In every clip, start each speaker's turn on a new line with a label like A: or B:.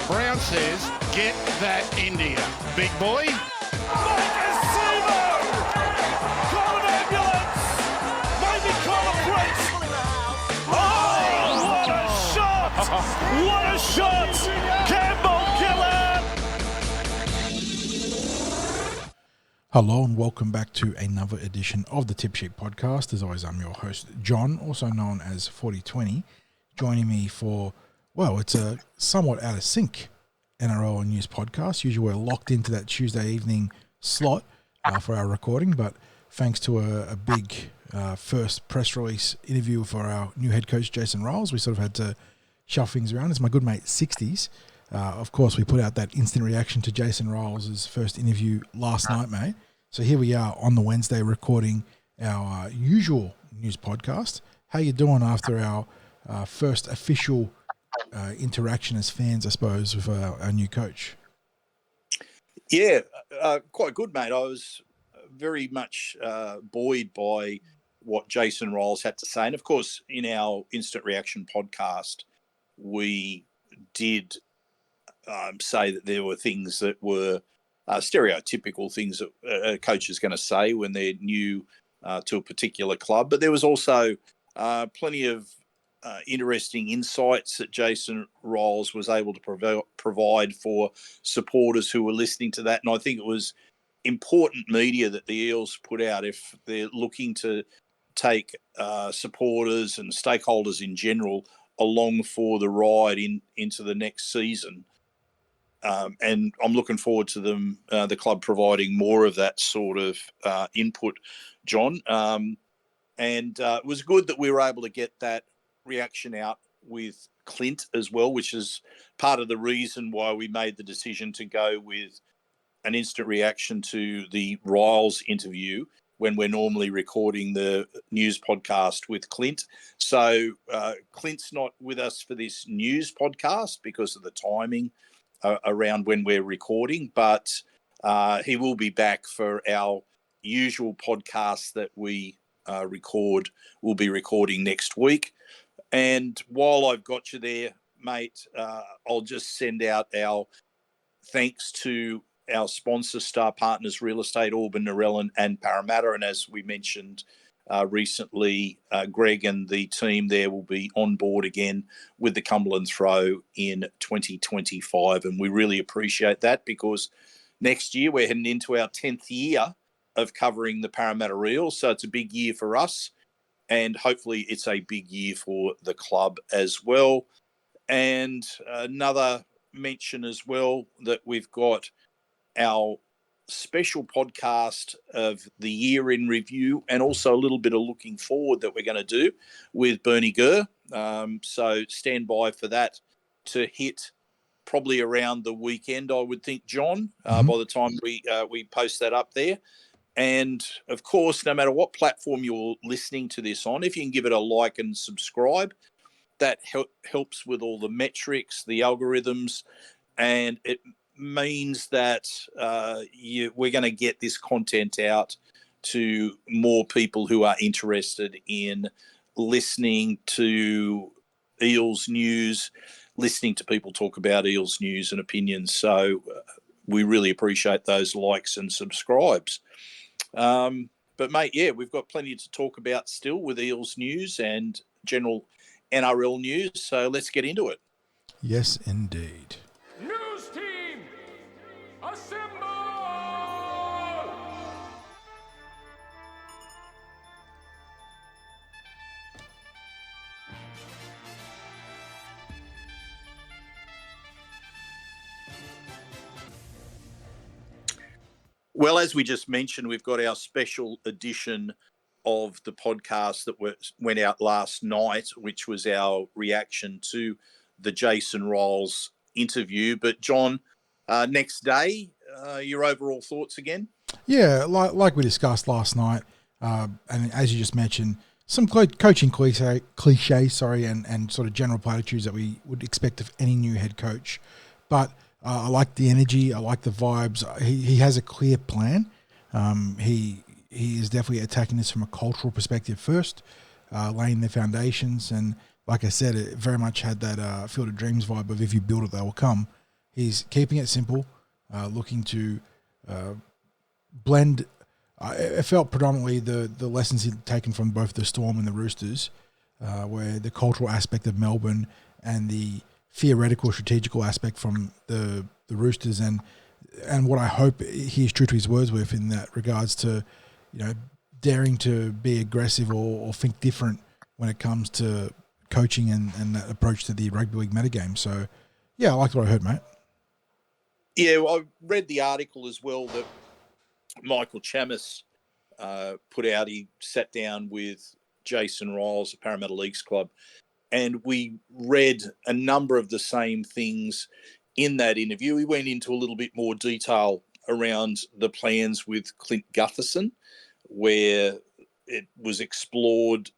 A: Brown says, get that India. Big boy.
B: Call an ambulance! Maybe call a priest! Oh, what a shot! What a shot! Campbell killer!
C: Hello and welcome back to another edition of the Tip Sheet Podcast. As always, I'm your host, John, also known as 4020. Joining me for, well, it's a somewhat out of sync NRL news podcast. Usually we're locked into that Tuesday evening slot for our recording, but thanks to a big first press release interview for our new head coach, Jason Ryals, we sort of had to shuffle things around. It's my good mate, Sixties. Of course, we put out that instant reaction to Jason Ryals' first interview last night, mate. So here we are on the Wednesday recording our usual news podcast. How you doing after our first official interaction as fans, I suppose, with our new coach?
D: Yeah, quite good, mate. I was very much buoyed by what Jason Ryals had to say. And, of course, in our instant reaction podcast, we did say that there were things that were stereotypical things that a coach is going to say when they're new to a particular club. But there was also plenty of interesting insights that Jason Ryals was able to provide for supporters who were listening to that. And I think it was important media that the Eels put out if they're looking to take supporters and stakeholders in general along for the ride into the next season. And I'm looking forward to them, the club providing more of that sort of input, John. And it was good that we were able to get that reaction out with Clint as well, which is part of the reason why we made the decision to go with an instant reaction to the Ryals interview when we're normally recording the news podcast with Clint. So Clint's not with us for this news podcast because of the timing around when we're recording, but he will be back for our usual podcast that we record. We'll be recording next week. And while I've got you there, mate, I'll just send out our thanks to our sponsor, Star Partners Real Estate, Auburn, Narellan and Parramatta. And as we mentioned recently, Greg and the team there will be on board again with the Cumberland Throw in 2025. And we really appreciate that because next year we're heading into our 10th year of covering the Parramatta Eels. So it's a big year for us. And hopefully it's a big year for the club as well. And another mention as well that we've got our special podcast of the year in review and also a little bit of looking forward that we're going to do with Bernie Gurr. So stand by for that to hit probably around the weekend, I would think, John, by the time we post that up there. And, of course, no matter what platform you're listening to this on, if you can give it a like and subscribe, that helps with all the metrics, the algorithms, and it means that we're going to get this content out to more people who are interested in listening to Eels news, listening to people talk about Eels news and opinions. So we really appreciate those likes and subscribes. But, mate, yeah, we've got plenty to talk about still with Eels news and general NRL news, so let's get into it.
C: Yes, indeed.
B: News team, assemble!
D: Well, as we just mentioned, we've got our special edition of the podcast that went out last night, which was our reaction to the Jason Ryals interview. But, John, next day, your overall thoughts again?
C: Yeah, like we discussed last night, and as you just mentioned, some coaching cliche, and sort of general platitudes that we would expect of any new head coach. But I like the energy. I like the vibes. He has a clear plan. He is definitely attacking this from a cultural perspective first, laying the foundations, and like I said, it very much had that Field of Dreams vibe of if you build it, they will come. He's keeping it simple, looking to blend. It felt predominantly the lessons he'd taken from both the Storm and the Roosters, where the cultural aspect of Melbourne and the theoretical, strategical aspect from the Roosters, and what I hope he's true to his words with in that regards to, daring to be aggressive or think different when it comes to coaching and that approach to the rugby league metagame. So, yeah, I liked what I heard, mate.
D: Yeah, well, I read the article as well that Michael Chammas put out. He sat down with Jason Riles, the Parramatta Leagues Club, and we read a number of the same things in that interview. He went into a little bit more detail around the plans with Clint Gutherson, where it was explored,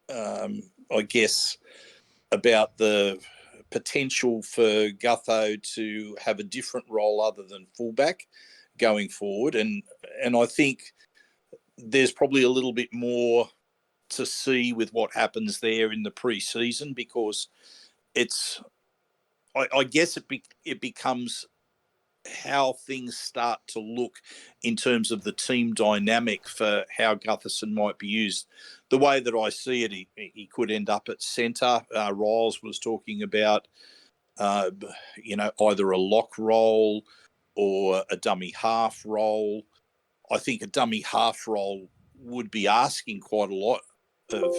D: I guess, about the potential for Gutho to have a different role other than fullback going forward. And I think there's probably a little bit more to see with what happens there in the pre-season, because it's, I guess it becomes how things start to look in terms of the team dynamic for how Gutherson might be used. The way that I see it, he could end up at centre. Riles was talking about, either a lock role or a dummy half role. I think a dummy half role would be asking quite a lot of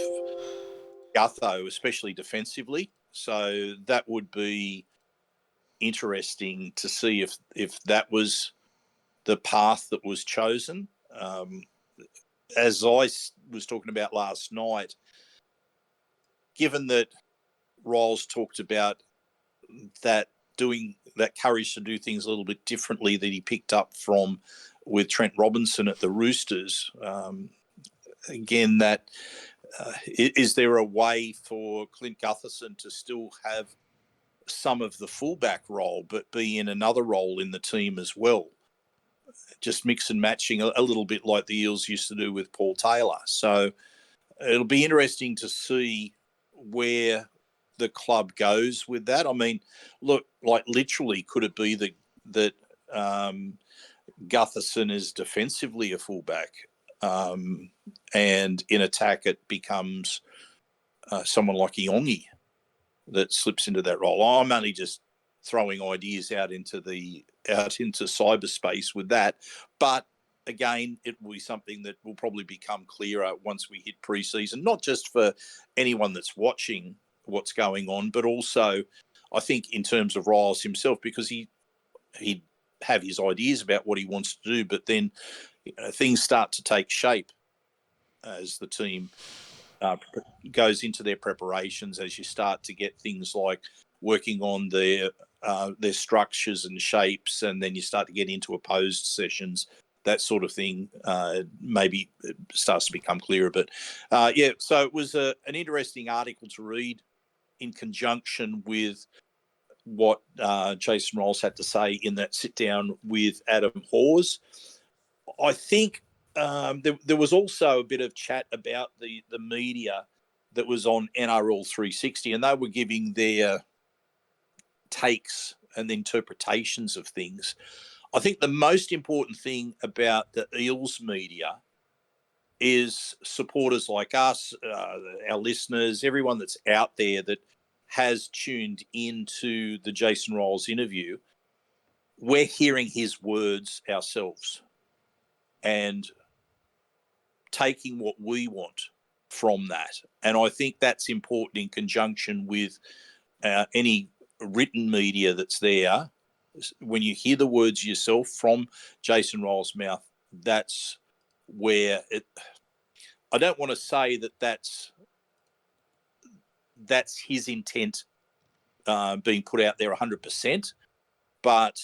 D: Gutho, especially defensively. So that would be interesting to see if that was the path that was chosen. As I was talking about last night, given that Riles talked about that doing that courage to do things a little bit differently that he picked up from with Trent Robinson at the Roosters, again, that is there a way for Clint Gutherson to still have some of the fullback role but be in another role in the team as well? Just mix and matching a little bit like the Eels used to do with Paul Taylor. So it'll be interesting to see where the club goes with that. I mean, look, like literally, could it be that Gutherson is defensively a fullback, and in attack it becomes someone like Iongi that slips into that role? I'm only just throwing ideas out into cyberspace with that, but again, it will be something that will probably become clearer once we hit pre-season, not just for anyone that's watching what's going on, but also I think in terms of Riles himself, because he'd have his ideas about what he wants to do, but then things start to take shape as the team goes into their preparations, as you start to get things like working on their structures and shapes, and then you start to get into opposed sessions, that sort of thing. Maybe it starts to become clearer. But so it was an interesting article to read in conjunction with what Jason Riles had to say in that sit down with Adam Hawes. I think there was also a bit of chat about the media that was on NRL 360, and they were giving their takes and interpretations of things. I think the most important thing about the Eels media is supporters like us, our listeners, everyone that's out there that has tuned into the Jason Riles interview. We're hearing his words ourselves and taking what we want from that. And I think that's important in conjunction with any written media that's there. When you hear the words yourself from Jason Riles' mouth, that's where it. I don't want to say that that's his intent being put out there 100%, but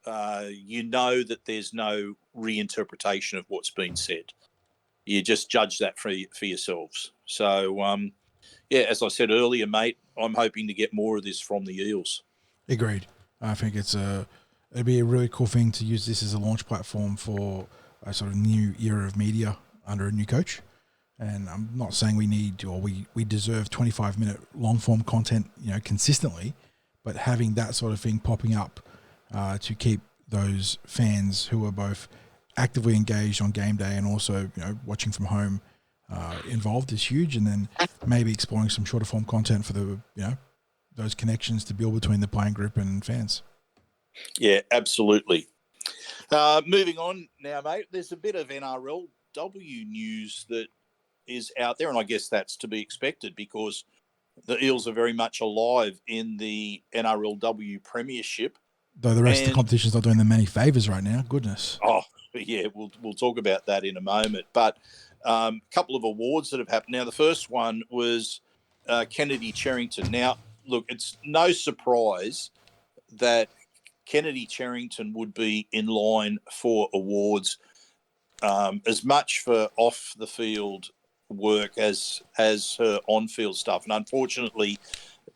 D: that there's no reinterpretation of what's been said. You just judge that for yourselves. So, as I said earlier, mate, I'm hoping to get more of this from the Eels.
C: Agreed. I think it'd be a really cool thing to use this as a launch platform for a sort of new era of media under a new coach. And I'm not saying we need or we deserve 25-minute long-form content, consistently, but having that sort of thing popping up to keep those fans who are both actively engaged on game day and also, watching from home involved is huge. And then maybe exploring some shorter form content for the, those connections to build between the playing group and fans.
D: Yeah, absolutely. Moving on now, mate, there's a bit of NRLW news that is out there, and I guess that's to be expected because the Eels are very much alive in the NRLW Premiership.
C: Though the rest of the competition's not doing them many favours right now. Goodness.
D: Oh, yeah, we'll talk about that in a moment. But a couple of awards that have happened. Now, the first one was Kennedy Cherrington. Now, look, it's no surprise that Kennedy Cherrington would be in line for awards as much for off the field work as her on field stuff. And unfortunately,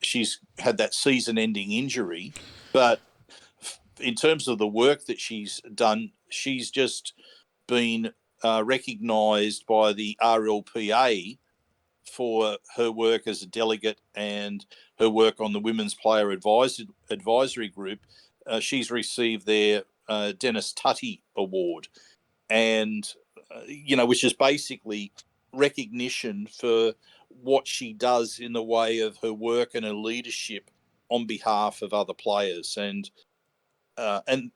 D: she's had that season ending injury. But in terms of the work that she's done, she's just been recognised by the RLPA for her work as a delegate and her work on the Women's Player Advisory Group. She's received their Dennis Tutty Award, and which is basically recognition for what she does in the way of her work and her leadership on behalf of other players, and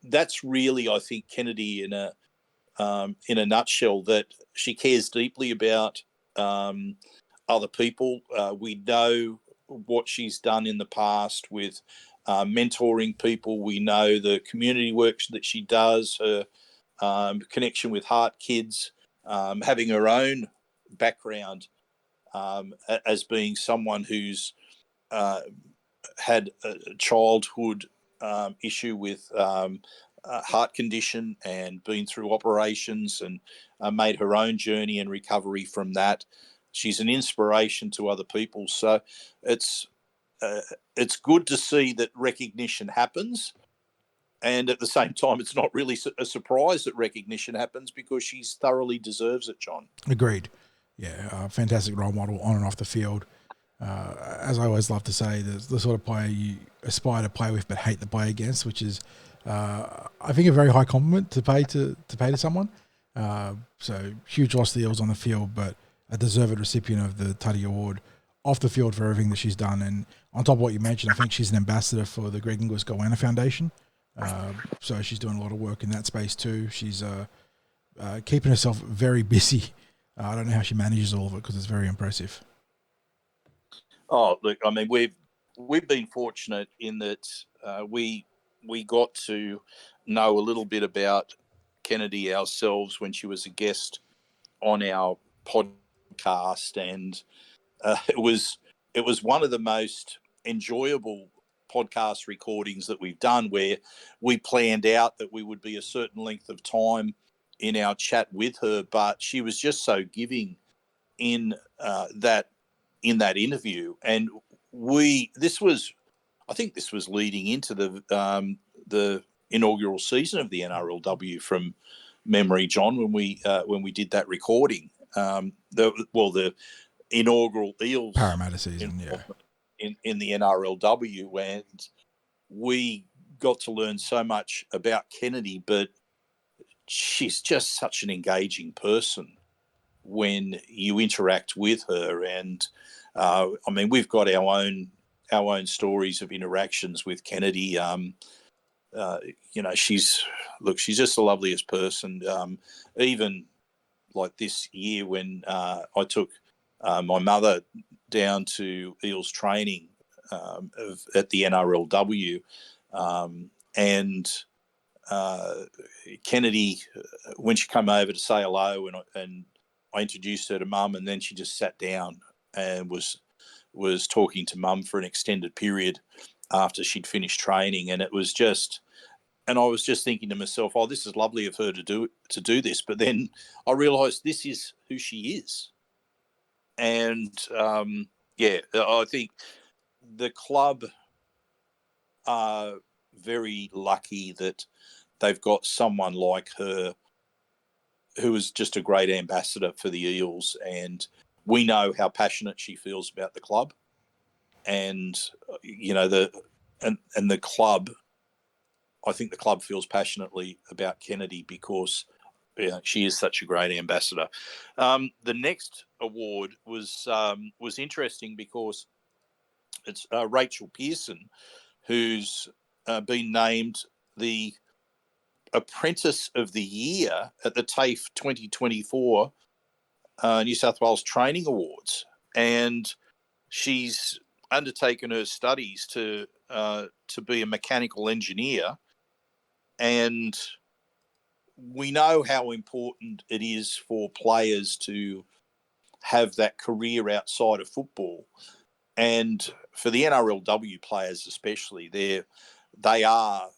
D: that's really, I think, Kennedy in a nutshell. That she cares deeply about other people. We know what she's done in the past with mentoring people. We know the community work that she does, her connection with Heart Kids, having her own background as being someone who's had a childhood issue with heart condition and been through operations and made her own journey and recovery from that. She's an inspiration to other people. So it's good to see that recognition happens. And at the same time, it's not really a surprise that recognition happens because she thoroughly deserves it, John.
C: Agreed. Yeah, fantastic role model on and off the field. As I always love to say, the sort of player you aspire to play with but hate to play against, which is, I think, a very high compliment to pay to someone. So huge loss to the Eels on the field, but a deserved recipient of the Tutty Award off the field for everything that she's done. And on top of what you mentioned, I think she's an ambassador for the Greg Inglis Goanna Foundation. So she's doing a lot of work in that space too. She's keeping herself very busy. I don't know how she manages all of it because it's very impressive.
D: Oh, look, I mean, we've been fortunate in that we got to know a little bit about Kennedy ourselves when she was a guest on our podcast, and it was one of the most enjoyable podcast recordings that we've done, where we planned out that we would be a certain length of time in our chat with her, but she was just so giving in that interview. And I think this was leading into the inaugural season of the NRLW from memory, John, when we did that recording. The inaugural Eels
C: Parramatta season,
D: in the NRLW, and we got to learn so much about Kennedy, but she's just such an engaging person when you interact with her. And I mean, we've got our own stories of interactions with Kennedy. She's just the loveliest person. Even like this year when I took my mother down to Eels training at the NRLW, and Kennedy, when she came over to say hello, and I introduced her to Mum, and then she just sat down and was talking to Mum for an extended period after she'd finished training, and it was just. And I was just thinking to myself, "Oh, this is lovely of her to do this." But then I realised this is who she is, and I think the club are very lucky that they've got someone like her who is just a great ambassador for the Eels, and we know how passionate she feels about the club, and the club. I think the club feels passionately about Kennedy because she is such a great ambassador. The next award was interesting because it's Rachael Pearson, who's been named the Apprentice of the Year at the TAFE 2024 New South Wales Training Awards, and she's undertaken her studies to be a mechanical engineer, and we know how important it is for players to have that career outside of football, and for the NRLW players especially, they are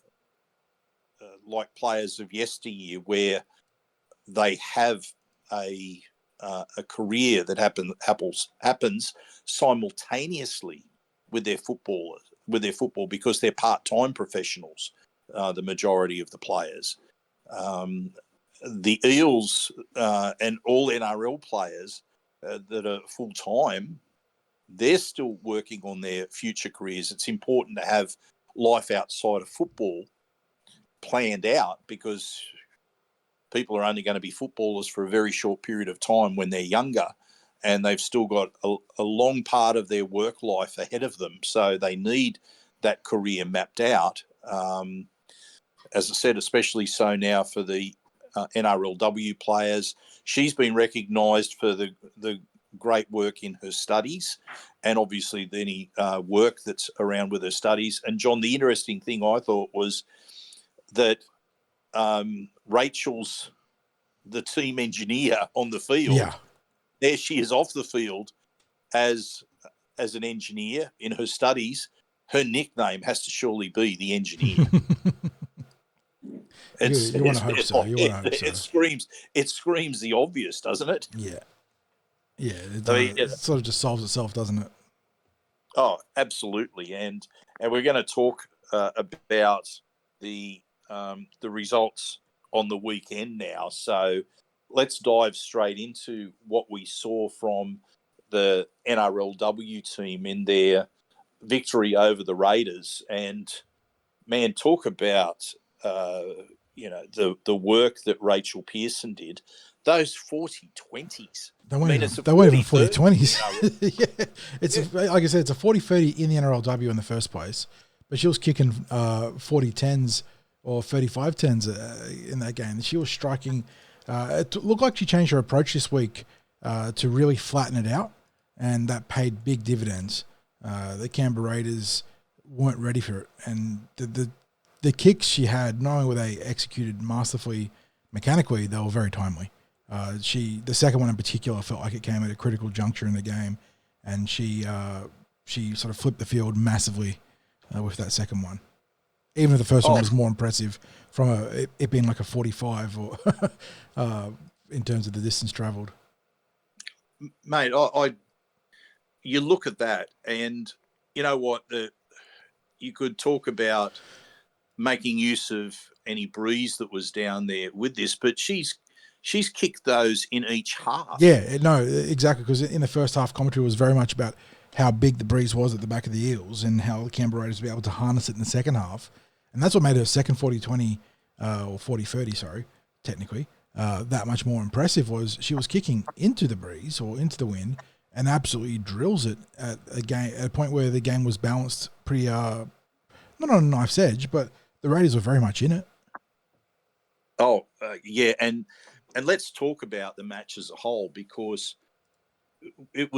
D: like players of yesteryear, where they have a career that happens simultaneously with their football because they're part-time professionals. The majority of the players, the Eels and all NRL players that are full-time, they're still working on their future careers. It's important to have life outside of football planned out, because people are only going to be footballers for a very short period of time when they're younger, and they've still got a long part of their work life ahead of them. So they need that career mapped out. As I said, especially so now for the NRLW players. She's been recognised for the great work in her studies, and obviously any work that's around with her studies. And John, the interesting thing I thought was that Rachel's the team engineer on the field.
C: Yeah.
D: There she is off the field as an engineer in her studies. Her nickname has to surely be the engineer.
C: You want to hope so. You want to hope so.
D: It screams the obvious, doesn't it?
C: Yeah. Yeah. It sort of just solves itself, doesn't it?
D: Oh, absolutely. And we're going to talk about the results on the weekend now. So let's dive straight into what we saw from the NRLW team in their victory over the Raiders. And man, talk about the work that Rachael Pearson did. Those 40-20s.
C: They weren't even 40-20s. Yeah. It's like I said, it's a 40-30 in the NRLW in the first place, but she was kicking 40-10s or 35-10s in that game. She was striking. It looked like she changed her approach this week to really flatten it out, and that paid big dividends. The Canberra Raiders weren't ready for it, and the kicks she had, not only were they executed masterfully mechanically, they were very timely. The second one in particular felt like it came at a critical juncture in the game, and she sort of flipped the field massively with that second one. Even if the first one was more impressive from it being like a 45 or in terms of the distance travelled.
D: Mate, you look at that, and you know what? You could talk about making use of any breeze that was down there with this, but she's kicked those in each half.
C: Yeah, no, exactly, because in the first half, commentary was very much about how big the breeze was at the back of the Eels and how the Canberra Raiders would be able to harness it in the second half. And that's what made her second 40-20, or 40-30, sorry, technically, that much more impressive. Was she was kicking into the breeze or into the wind and absolutely drills it at a point where the game was balanced pretty, not on a knife's edge, but the Raiders were very much in it.
D: Oh, yeah, and let's talk about the match as a whole, because it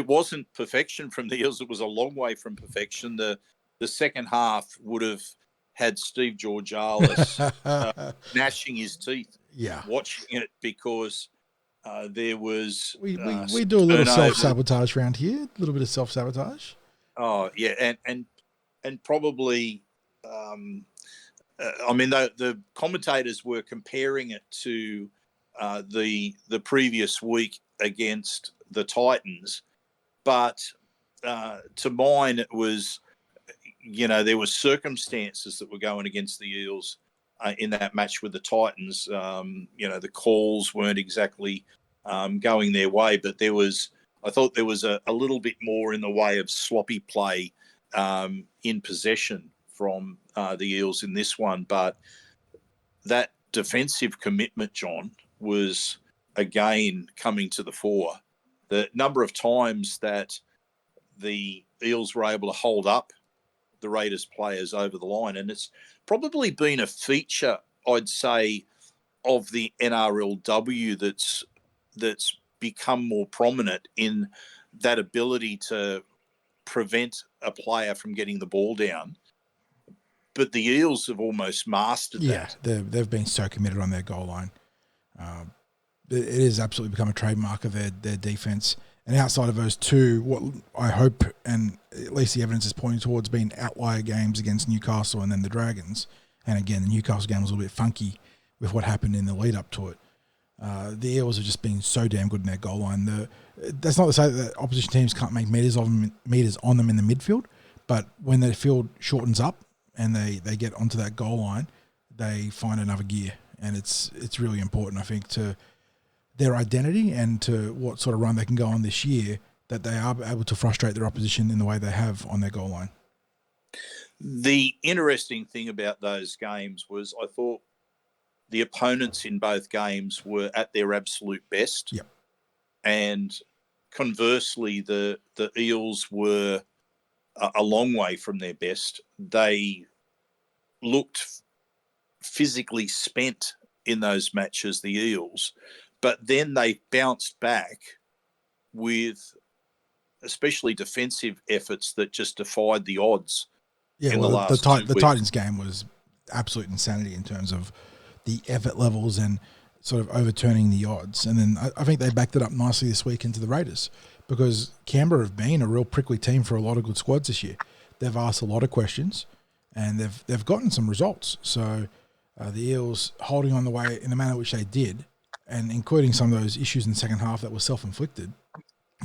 D: wasn't perfection from the Eels. It was a long way from perfection. The second half would have had Steve Georgalis gnashing his teeth watching it, because there was
C: we do a little self-sabotage around here, a little bit of self-sabotage.
D: Oh, yeah, and probably I mean, the commentators were comparing it to the previous week against the Titans, but to mine, it was, there were circumstances that were going against the Eels in that match with the Titans. The calls weren't exactly going their way, but I thought there was a little bit more in the way of sloppy play in possession from the Eels in this one. But that defensive commitment, John, was again coming to the fore. The number of times that the Eels were able to hold up the Raiders players over the line, and it's probably been a feature, I'd say, of the NRLW that's become more prominent in that ability to prevent a player from getting the ball down. But the Eels have almost mastered that.
C: They've been so committed on their goal line. It has absolutely become a trademark of their defense. And outside of those two, what I hope, and at least the evidence is pointing towards, being outlier games against Newcastle and then the Dragons. And again, the Newcastle game was a little bit funky with what happened in the lead up to it. The Eels have just been so damn good in their goal line. That's not to say that opposition teams can't make meters on them in the midfield, but when the field shortens up and they get onto that goal line, they find another gear. And it's really important, I think, to their identity and to what sort of run they can go on this year, that they are able to frustrate their opposition in the way they have on their goal line.
D: The interesting thing about those games was I thought the opponents in both games were at their absolute best.
C: Yep.
D: And conversely, the Eels were a long way from their best. They looked physically spent in those matches, the Eels, but then they bounced back with especially defensive efforts that just defied the odds.
C: Yeah, the Titans game was absolute insanity in terms of the effort levels and sort of overturning the odds. And then I think they backed it up nicely this week into the Raiders, because Canberra have been a real prickly team for a lot of good squads this year. They've asked a lot of questions and they've gotten some results. So the Eels holding on the way in the manner which they did, and including some of those issues in the second half that were self-inflicted,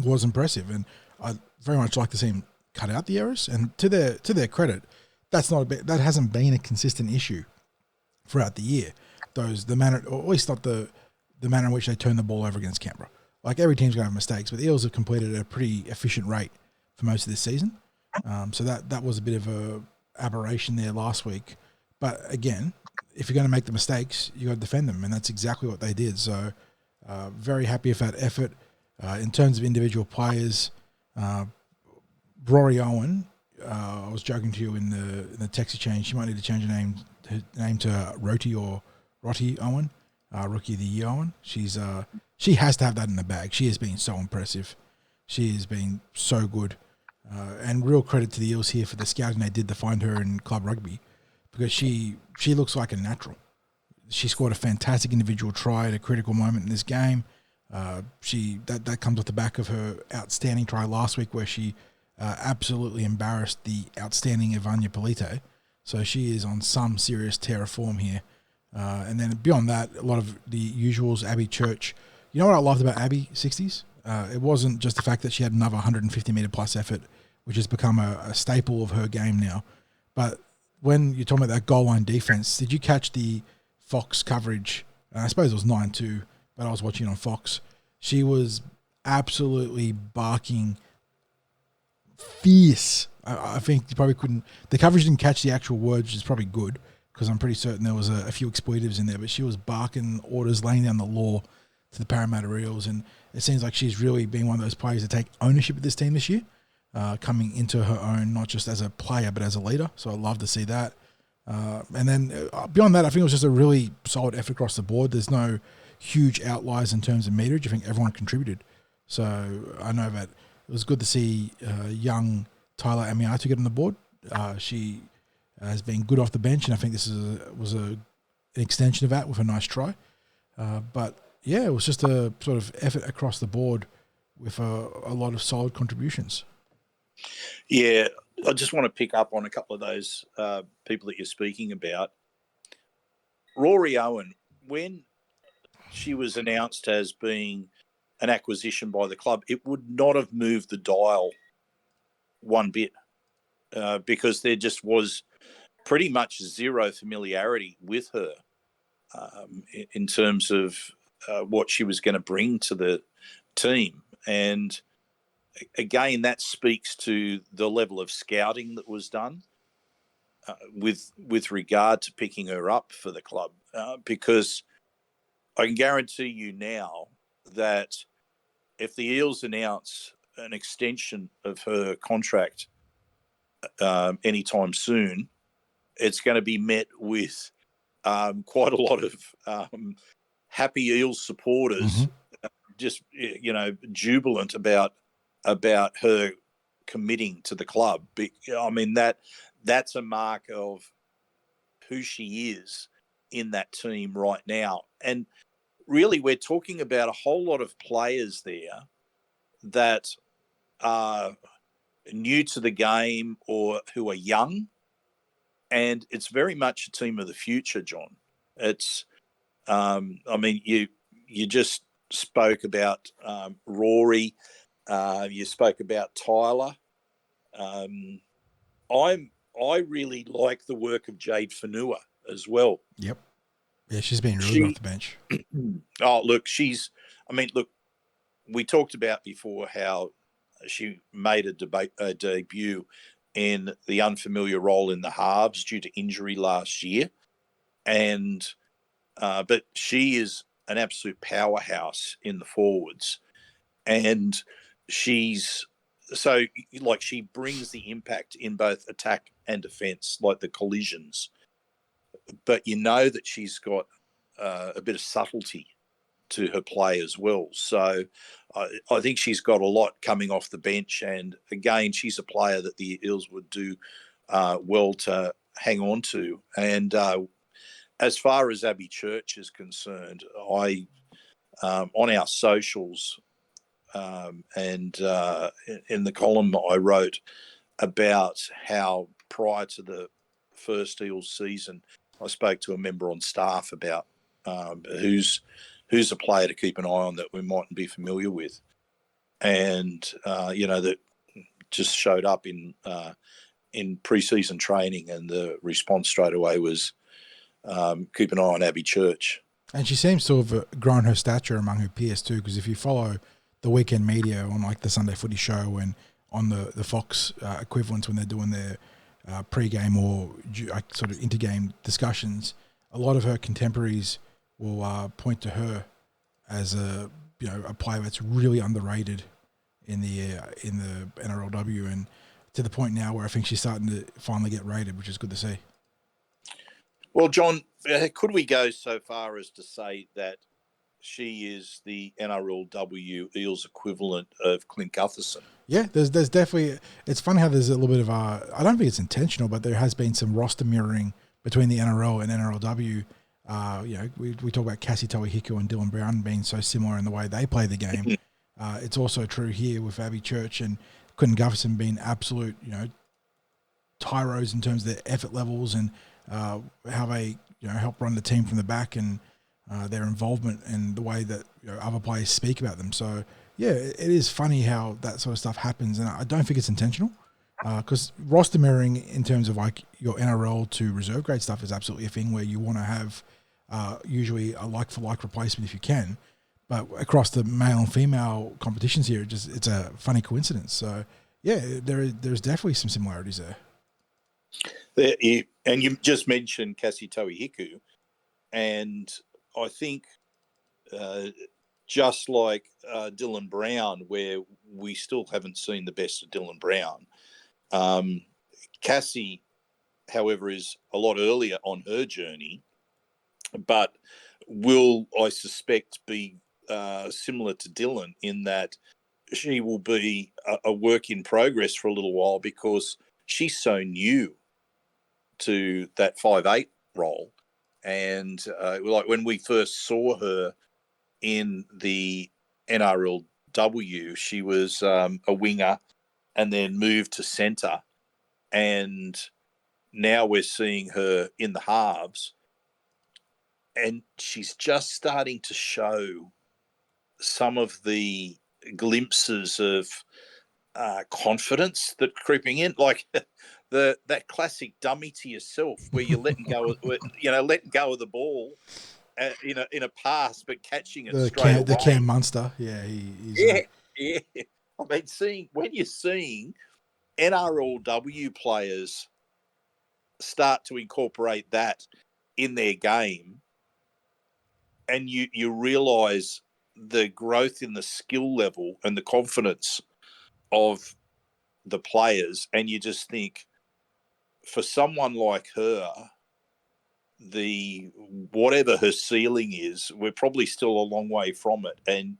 C: was impressive. And I'd very much like to see them cut out the errors. And to their credit, that hasn't been a consistent issue throughout the year. The manner, or at least not the manner in which they turn the ball over against Canberra. Like, every team's going to have mistakes, but the Eels have completed at a pretty efficient rate for most of this season. So that was a bit of a aberration there last week. But again, if you're going to make the mistakes, you got to defend them, and that's exactly what they did. So very happy with that effort. In terms of individual players, Rory Owen, I was joking to you in the text exchange, she might need to change her name to Roti Owen, Rookie of the Year Owen. She has to have that in the bag. She has been so impressive. She has been so good. And real credit to the Eels here for the scouting they did to find her in club rugby, because she looks like a natural. She scored a fantastic individual try at a critical moment in this game. That comes off the back of her outstanding try last week, where she absolutely embarrassed the outstanding Ivania Polite. So she is on some serious tear of form here. And then beyond that, a lot of the usuals. Abby Church. You know what I loved about Abby, 60s? It wasn't just the fact that she had another 150-metre plus effort, which has become a staple of her game now. But when you're talking about that goal line defense, did you catch the Fox coverage? I suppose it was 9-2, but I was watching it on Fox. She was absolutely barking fierce. I think you probably couldn't... The coverage didn't catch the actual words, which is probably good, because I'm pretty certain there was a few expletives in there, but she was barking orders, laying down the law to the Parramatta Eels, and it seems like she's really been one of those players to take ownership of this team this year, coming into her own, not just as a player, but as a leader. So I love to see that. And then beyond that, I think it was just a really solid effort across the board. There's no huge outliers in terms of meterage. I think everyone contributed. So I know that it was good to see young Tyler Amiatu get on the board. She has been good off the bench, and I think this was an extension of that with a nice try. But yeah, it was just a sort of effort across the board with a lot of solid contributions.
D: Yeah, I just want to pick up on a couple of those people that you're speaking about. Rory Owen, when she was announced as being an acquisition by the club, it would not have moved the dial one bit, because there just was pretty much zero familiarity with her in terms of what she was going to bring to the team. And again, that speaks to the level of scouting that was done with regard to picking her up for the club, because I can guarantee you now that if the Eels announce an extension of her contract anytime soon, it's going to be met with quite a lot of happy Eels supporters, just jubilant about her committing to the club. I mean, that's a mark of who she is in that team right now. And really, we're talking about a whole lot of players there that are new to the game or who are young. And it's very much a team of the future, John. It's, you just spoke about Rory. You spoke about Tyler. I really like the work of Jade Fanua as well.
C: Yep. Yeah, she's been really good off the bench.
D: Oh, look, we talked about before how she made a debut in the unfamiliar role in the halves due to injury last year. But she is an absolute powerhouse in the forwards. And she brings the impact in both attack and defence, like the collisions. But you know that she's got a bit of subtlety to her play as well. So I think she's got a lot coming off the bench. And again, she's a player that the Eels would do well to hang on to. And as far as Abby Church is concerned, I on our socials and in the column I wrote about how prior to the first Eels season, I spoke to a member on staff about who's a player to keep an eye on that we mightn't be familiar with, and that just showed up in pre-season training, and the response straight away was keep an eye on Abby Church.
C: And she seems to have grown her stature among her peers too, because if you follow the weekend media on like the Sunday Footy Show and on the Fox equivalents when they're doing their pre-game or sort of intergame discussions, a lot of her contemporaries will point to her as a player that's really underrated in the NRLW, and to the point now where I think she's starting to finally get rated, which is good to see.
D: Well, John, could we go so far as to say that she is the NRLW Eels equivalent of Clint Gutherson?
C: Yeah, there's definitely. It's funny how there's a little bit of I don't think it's intentional, but there has been some roster mirroring between the NRL and NRLW. We talk about Cassie Toihiku and Dylan Brown being so similar in the way they play the game. It's also true here with Abby Church and Quinton Gutherson being absolute, tyros in terms of their effort levels and how they help run the team from the back, and their involvement and the way that other players speak about them. So yeah, it is funny how that sort of stuff happens, and I don't think it's intentional, because roster mirroring in terms of like your NRL to reserve grade stuff is absolutely a thing where you want to have usually a like for like replacement if you can, but across the male and female competitions here, it's a funny coincidence. So yeah, there's definitely some similarities there.
D: And you just mentioned Cassie Toihiku, and I think just like Dylan Brown, where we still haven't seen the best of Dylan Brown, Cassie, however, is a lot earlier on her journey, but will, I suspect, be similar to Dylan in that she will be a work in progress for a little while because she's so new to that 5'8" role. And like when we first saw her in the NRLW, she was a winger and then moved to centre. And now we're seeing her in the halves, and she's just starting to show some of the glimpses of confidence that creeping in. Like that classic dummy to yourself where you're letting go of the ball, in a pass, but catching it straight away.
C: The Cam Munster, yeah, he's
D: Yeah. I mean, when you're seeing NRLW players start to incorporate that in their game, and you realise the growth in the skill level and the confidence of the players, and you just think, for someone like her, whatever her ceiling is, we're probably still a long way from it. And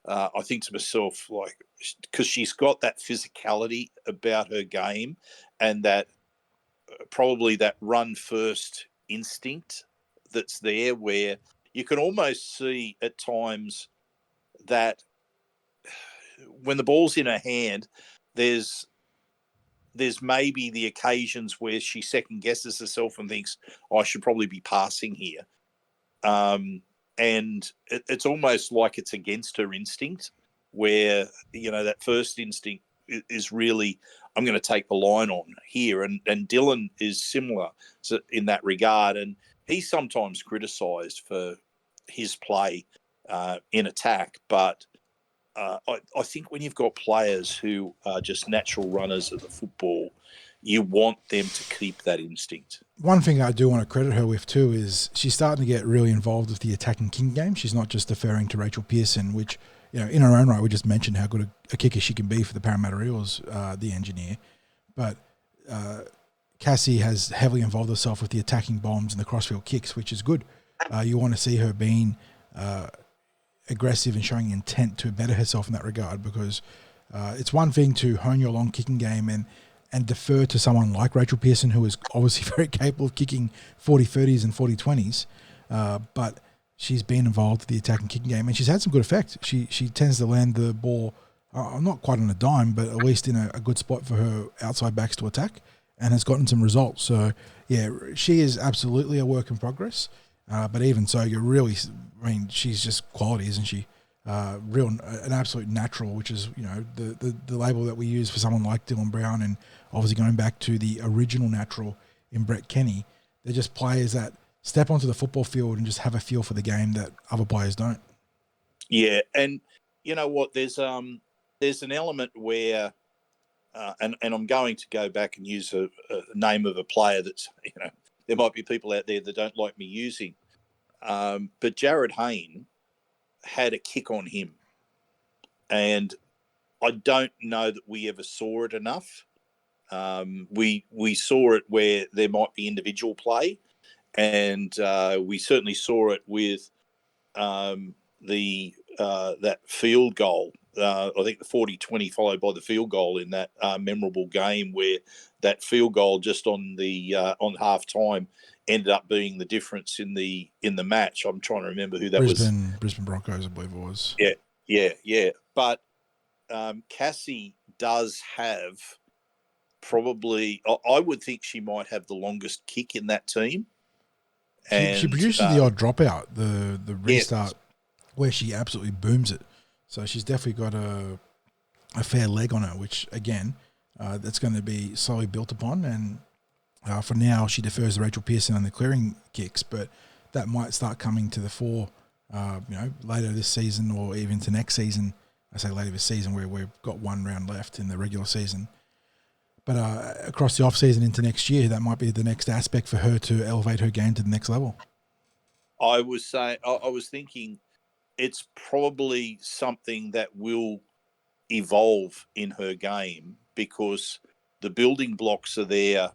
D: I think to myself, like, because she's got that physicality about her game, and that probably that run first instinct that's there, where you can almost see at times that when the ball's in her hand, there's maybe the occasions where she second guesses herself and thinks, I should probably be passing here. And it's almost like it's against her instinct, where, that first instinct is really, I'm going to take the line on here. And Dylan is similar in that regard. And he's sometimes criticised for his play in attack, but I think when you've got players who are just natural runners of the football, you want them to keep that instinct.
C: One thing I do want to credit her with too is she's starting to get really involved with the attacking king game. She's not just deferring to Rachael Pearson, which, in her own right, we just mentioned how good a kicker she can be for the Parramatta Eels, the engineer. But Cassie has heavily involved herself with the attacking bombs and the crossfield kicks, which is good. You want to see her being aggressive and showing intent to better herself in that regard, because it's one thing to hone your long kicking game and defer to someone like Rachael Pearson, who is obviously very capable of kicking 40-30s and 40-20s, but she's been involved with the attacking kicking game, and she's had some good effect. She tends to land the ball, not quite on a dime, but at least in a good spot for her outside backs to attack, and has gotten some results. So, yeah, she is absolutely a work in progress. But even so, she's just quality, isn't she? An absolute natural, which is, the label that we use for someone like Dylan Brown, and obviously going back to the original natural in Brett Kenny. They're just players that step onto the football field and just have a feel for the game that other players don't.
D: Yeah, and you know what? There's an element where, and I'm going to go back and use a name of a player that's, there might be people out there that don't like me using, but Jared Hayne had a kick on him, and I don't know that we ever saw it enough. We saw it where there might be individual play, and we certainly saw it with that field goal. I think the 40-20 followed by the field goal in that memorable game, where that field goal just on half time ended up being the difference in the match. I'm trying to remember who that was.
C: Brisbane Broncos, I believe it was.
D: Yeah. But Cassie does have probably, I would think she might have the longest kick in that team.
C: She produces the odd dropout, the restart, where she absolutely booms it. So she's definitely got a fair leg on her, which, again, that's going to be slowly built upon. And for now, she defers to Rachael Pearson on the clearing kicks, but that might start coming to the fore, later this season or even to next season. I say later this season, where we've got one round left in the regular season. But across the off-season into next year, that might be the next aspect for her to elevate her game to the next level.
D: I was thinking it's probably something that will evolve in her game, because the building blocks are there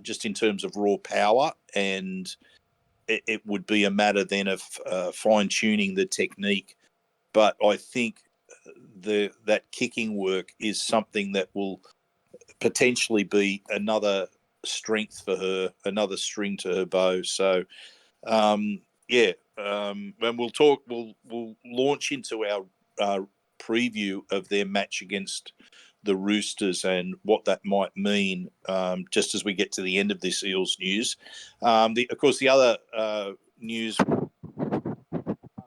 D: just in terms of raw power, and it would be a matter then of fine-tuning the technique. But I think that kicking work is something that will potentially be another strength for her, another string to her bow. So, and we'll launch into our preview of their match against the Roosters and what that might mean, just as we get to the end of this Eels news. Of course, the other news,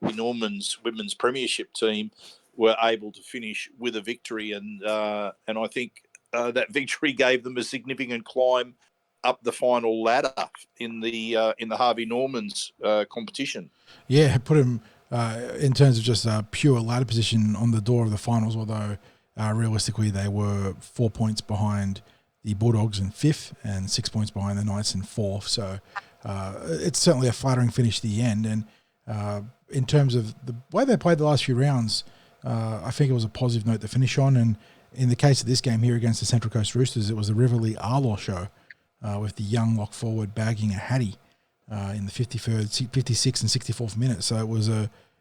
D: Norman's women's premiership team were able to finish with a victory, and I think that victory gave them a significant climb up the final ladder in the Harvey Norman's competition.
C: Yeah, put him in terms of just pure ladder position on the door of the finals, although realistically they were 4 points behind the Bulldogs in 5th and 6 points behind the Knights in 4th. So it's certainly a flattering finish to the end. And in terms of the way they played the last few rounds, I think it was a positive note to finish on. And in the case of this game here against the Central Coast Roosters, it was a Riverley Arlaw show with the young lock forward bagging a hattie in the 53rd, 56th and 64th minute. So it was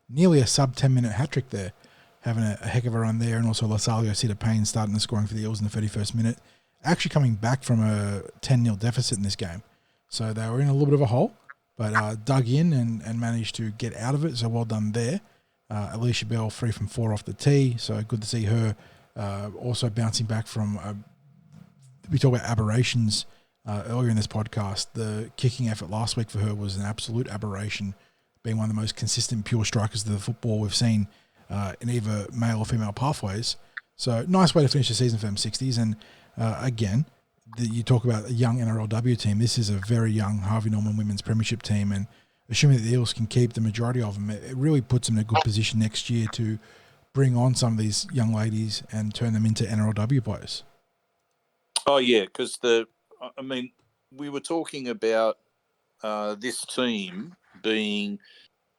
C: nearly a sub 10-minute hat-trick there, having a heck of a run there. And also Lasalio Cedar Payne starting the scoring for the Eels in the 31st minute, actually coming back from a 10-0 deficit in this game. So they were in a little bit of a hole, but dug in and managed to get out of it. So well done there. Alicia Bell 3 from 4 off the tee. So good to see her also bouncing back from, we talk about aberrations earlier in this podcast. The kicking effort last week for her was an absolute aberration, being one of the most consistent pure strikers of the football we've seen in either male or female pathways. So nice way to finish the season for them 60s. And again, you talk about a young NRLW team. This is a very young Harvey Norman women's premiership team, and assuming that the Eels can keep the majority of them, it really puts them in a good position next year to bring on some of these young ladies and turn them into NRLW players.
D: Oh yeah, because we were talking about this team being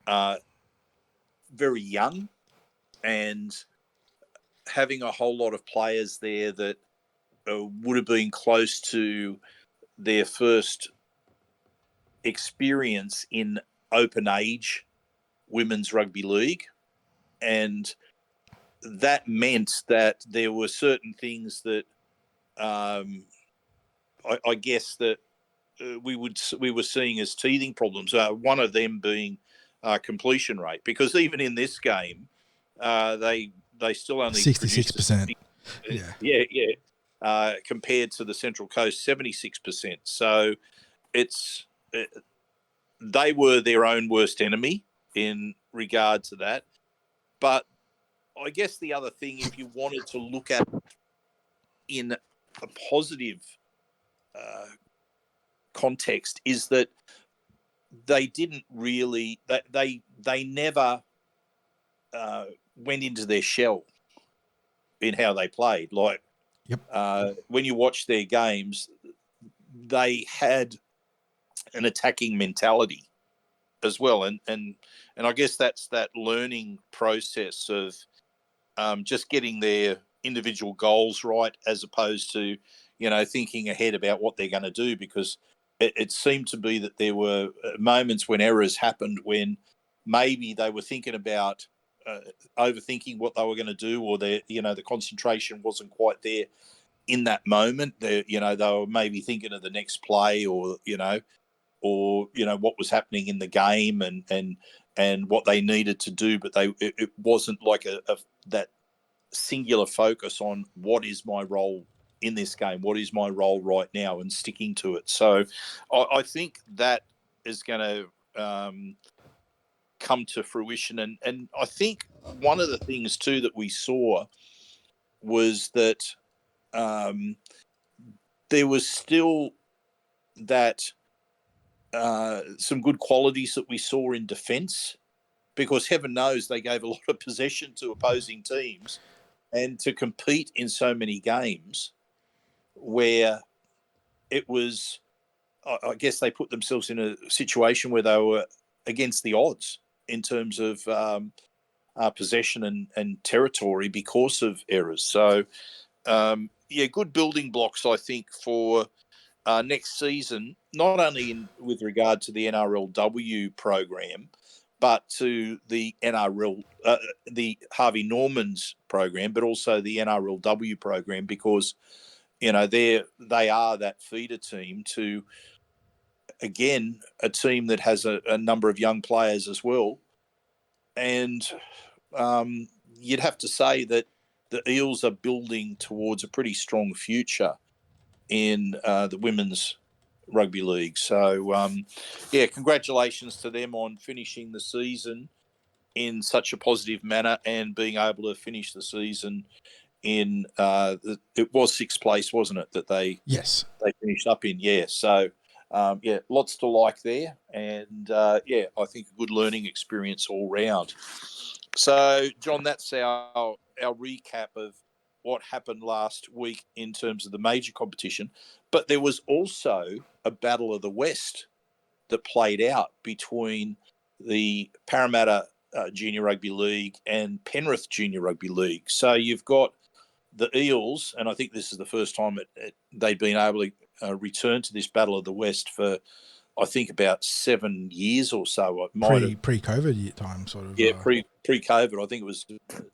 D: very young and having a whole lot of players there that would have been close to their first experience in open age women's rugby league. And that meant that there were certain things that I guess that we were seeing as teething problems. One of them being completion rate, because even in this game, they still only
C: 66%.
D: Compared to the Central Coast 76%. So they were their own worst enemy in regard to that. But I guess the other thing, if you wanted to look at in a positive context, is that they didn't really they never went into their shell in how they played. Like, when you watch their games, they had an attacking mentality as well, and I guess that's that learning process of just getting their individual goals right, as opposed to thinking ahead about what they're going to do, because it seemed to be that there were moments when errors happened when maybe they were thinking about overthinking what they were going to do, or the concentration wasn't quite there in that moment. They were maybe thinking of the next play, or what was happening in the game and what they needed to do, but it wasn't like that singular focus on what is my role in this game, what is my role right now, and sticking to it. So I think that is going to come to fruition. And I think one of the things too that we saw was that there was still that some good qualities that we saw in defence, because heaven knows they gave a lot of possession to opposing teams, and to compete in so many games where it was, I guess they put themselves in a situation where they were against the odds in terms of possession and territory because of errors. So, good building blocks, I think, for next season, not only with regard to the NRLW program, but to the the Harvey Norman's program, but also the NRLW program, because they are that feeder team to, again, a team that has a number of young players as well. And you'd have to say that the Eels are building towards a pretty strong future in the women's rugby league. So, congratulations to them on finishing the season in such a positive manner and being able to finish the season in it was sixth place, wasn't it, that they
C: Yes.
D: finished up in? Yeah. So lots to like there, and I think a good learning experience all round. So, John, that's our recap of what happened last week in terms of the major competition. But there was also a Battle of the West that played out between the Parramatta Junior Rugby League and Penrith Junior Rugby League. So you've got the Eels, and I think this is the first time they'd been able to return to this Battle of the West for, I think, about 7 years or so.
C: Pre-COVID time, sort of.
D: Yeah, pre-COVID. I think it was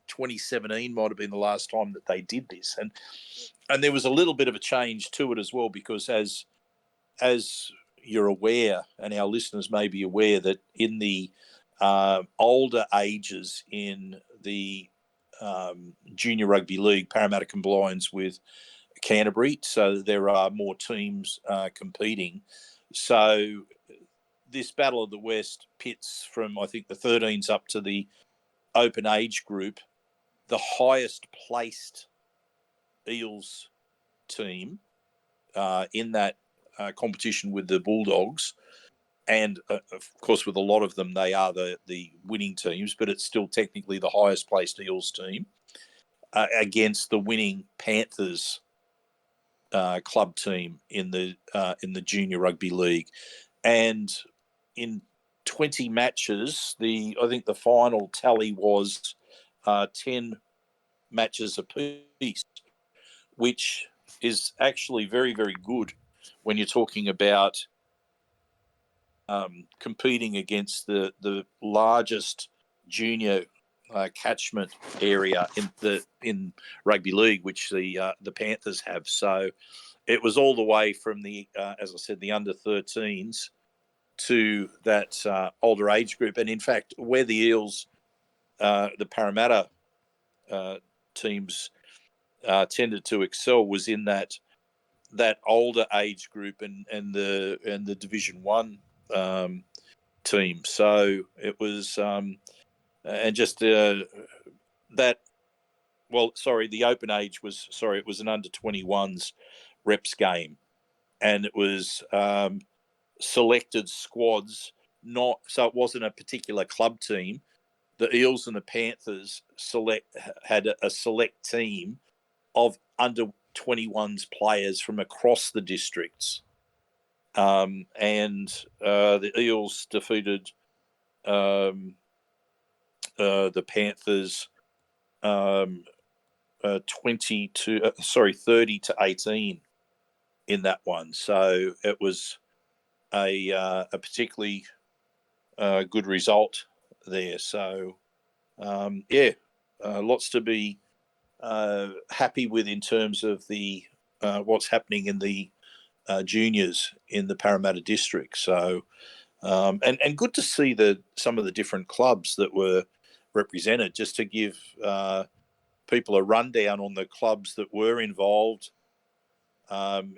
D: 2017 might have been the last time that they did this, and there was a little bit of a change to it as well, because as you're aware, and our listeners may be aware, that in the older ages in the Junior Rugby League, Parramatta combines with Canterbury, so there are more teams competing. So this Battle of the West pits from, I think, the 13s up to the open age group, the highest placed Eels team in that competition with the Bulldogs. And, of course, with a lot of them, they are the winning teams, but it's still technically the highest placed Eels team against the winning Panthers club team in the Junior Rugby League. And in 20 matches, I think the final tally was 10 matches apiece, which is actually very, very good when you're talking about competing against the largest junior catchment area in rugby league, which the Panthers have. So it was all the way from as I said, the under 13s to that older age group. And in fact, where the Eels, the Parramatta teams tended to excel was in that older age group and the Division 1 team. So it was, and just that. Well, sorry, the open age was it was an under 21s reps game, and it was selected squads. So it wasn't a particular club team. The Eels and the Panthers had a select team of under 21s players from across the districts. And the Eels defeated the Panthers 30 to 18 in that one. So it was a particularly good result there. So lots to be happy with in terms of the what's happening in the juniors in the Parramatta district. So and good to see some of the different clubs that were represented. Just to give people a rundown on the clubs that were involved.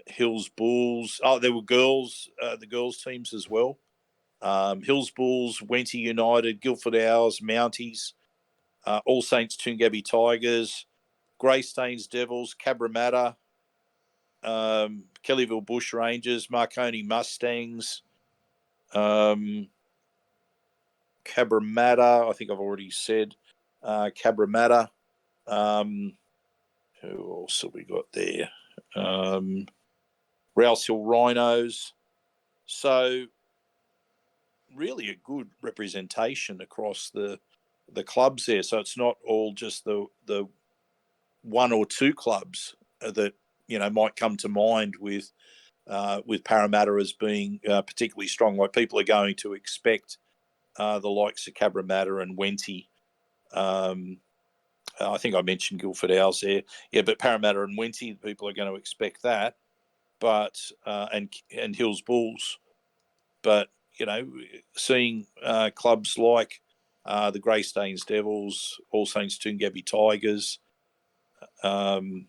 D: Hills Bulls. Oh, there were the girls teams as well. Hills Bulls, Wenty United, Guildford Owls, Mounties, All Saints Toongabbie Tigers, Greystanes Devils, Cabramatta, Kellyville Bush Rangers, Marconi Mustangs, Cabramatta, I think I've already said, Cabramatta. Who else have we got there? Rouse Hill Rhinos. So really a good representation across the clubs there. So it's not all just the one or two clubs that might come to mind with Parramatta as being particularly strong. Like people are going to expect the likes of Cabramatta and Wenty. I think I mentioned Guildford Owls there. Yeah, but Parramatta and Wenty, people are going to expect that. But and Hills Bulls. But seeing clubs like the Greystanes Devils, All Saints Toongabbie Tigers, and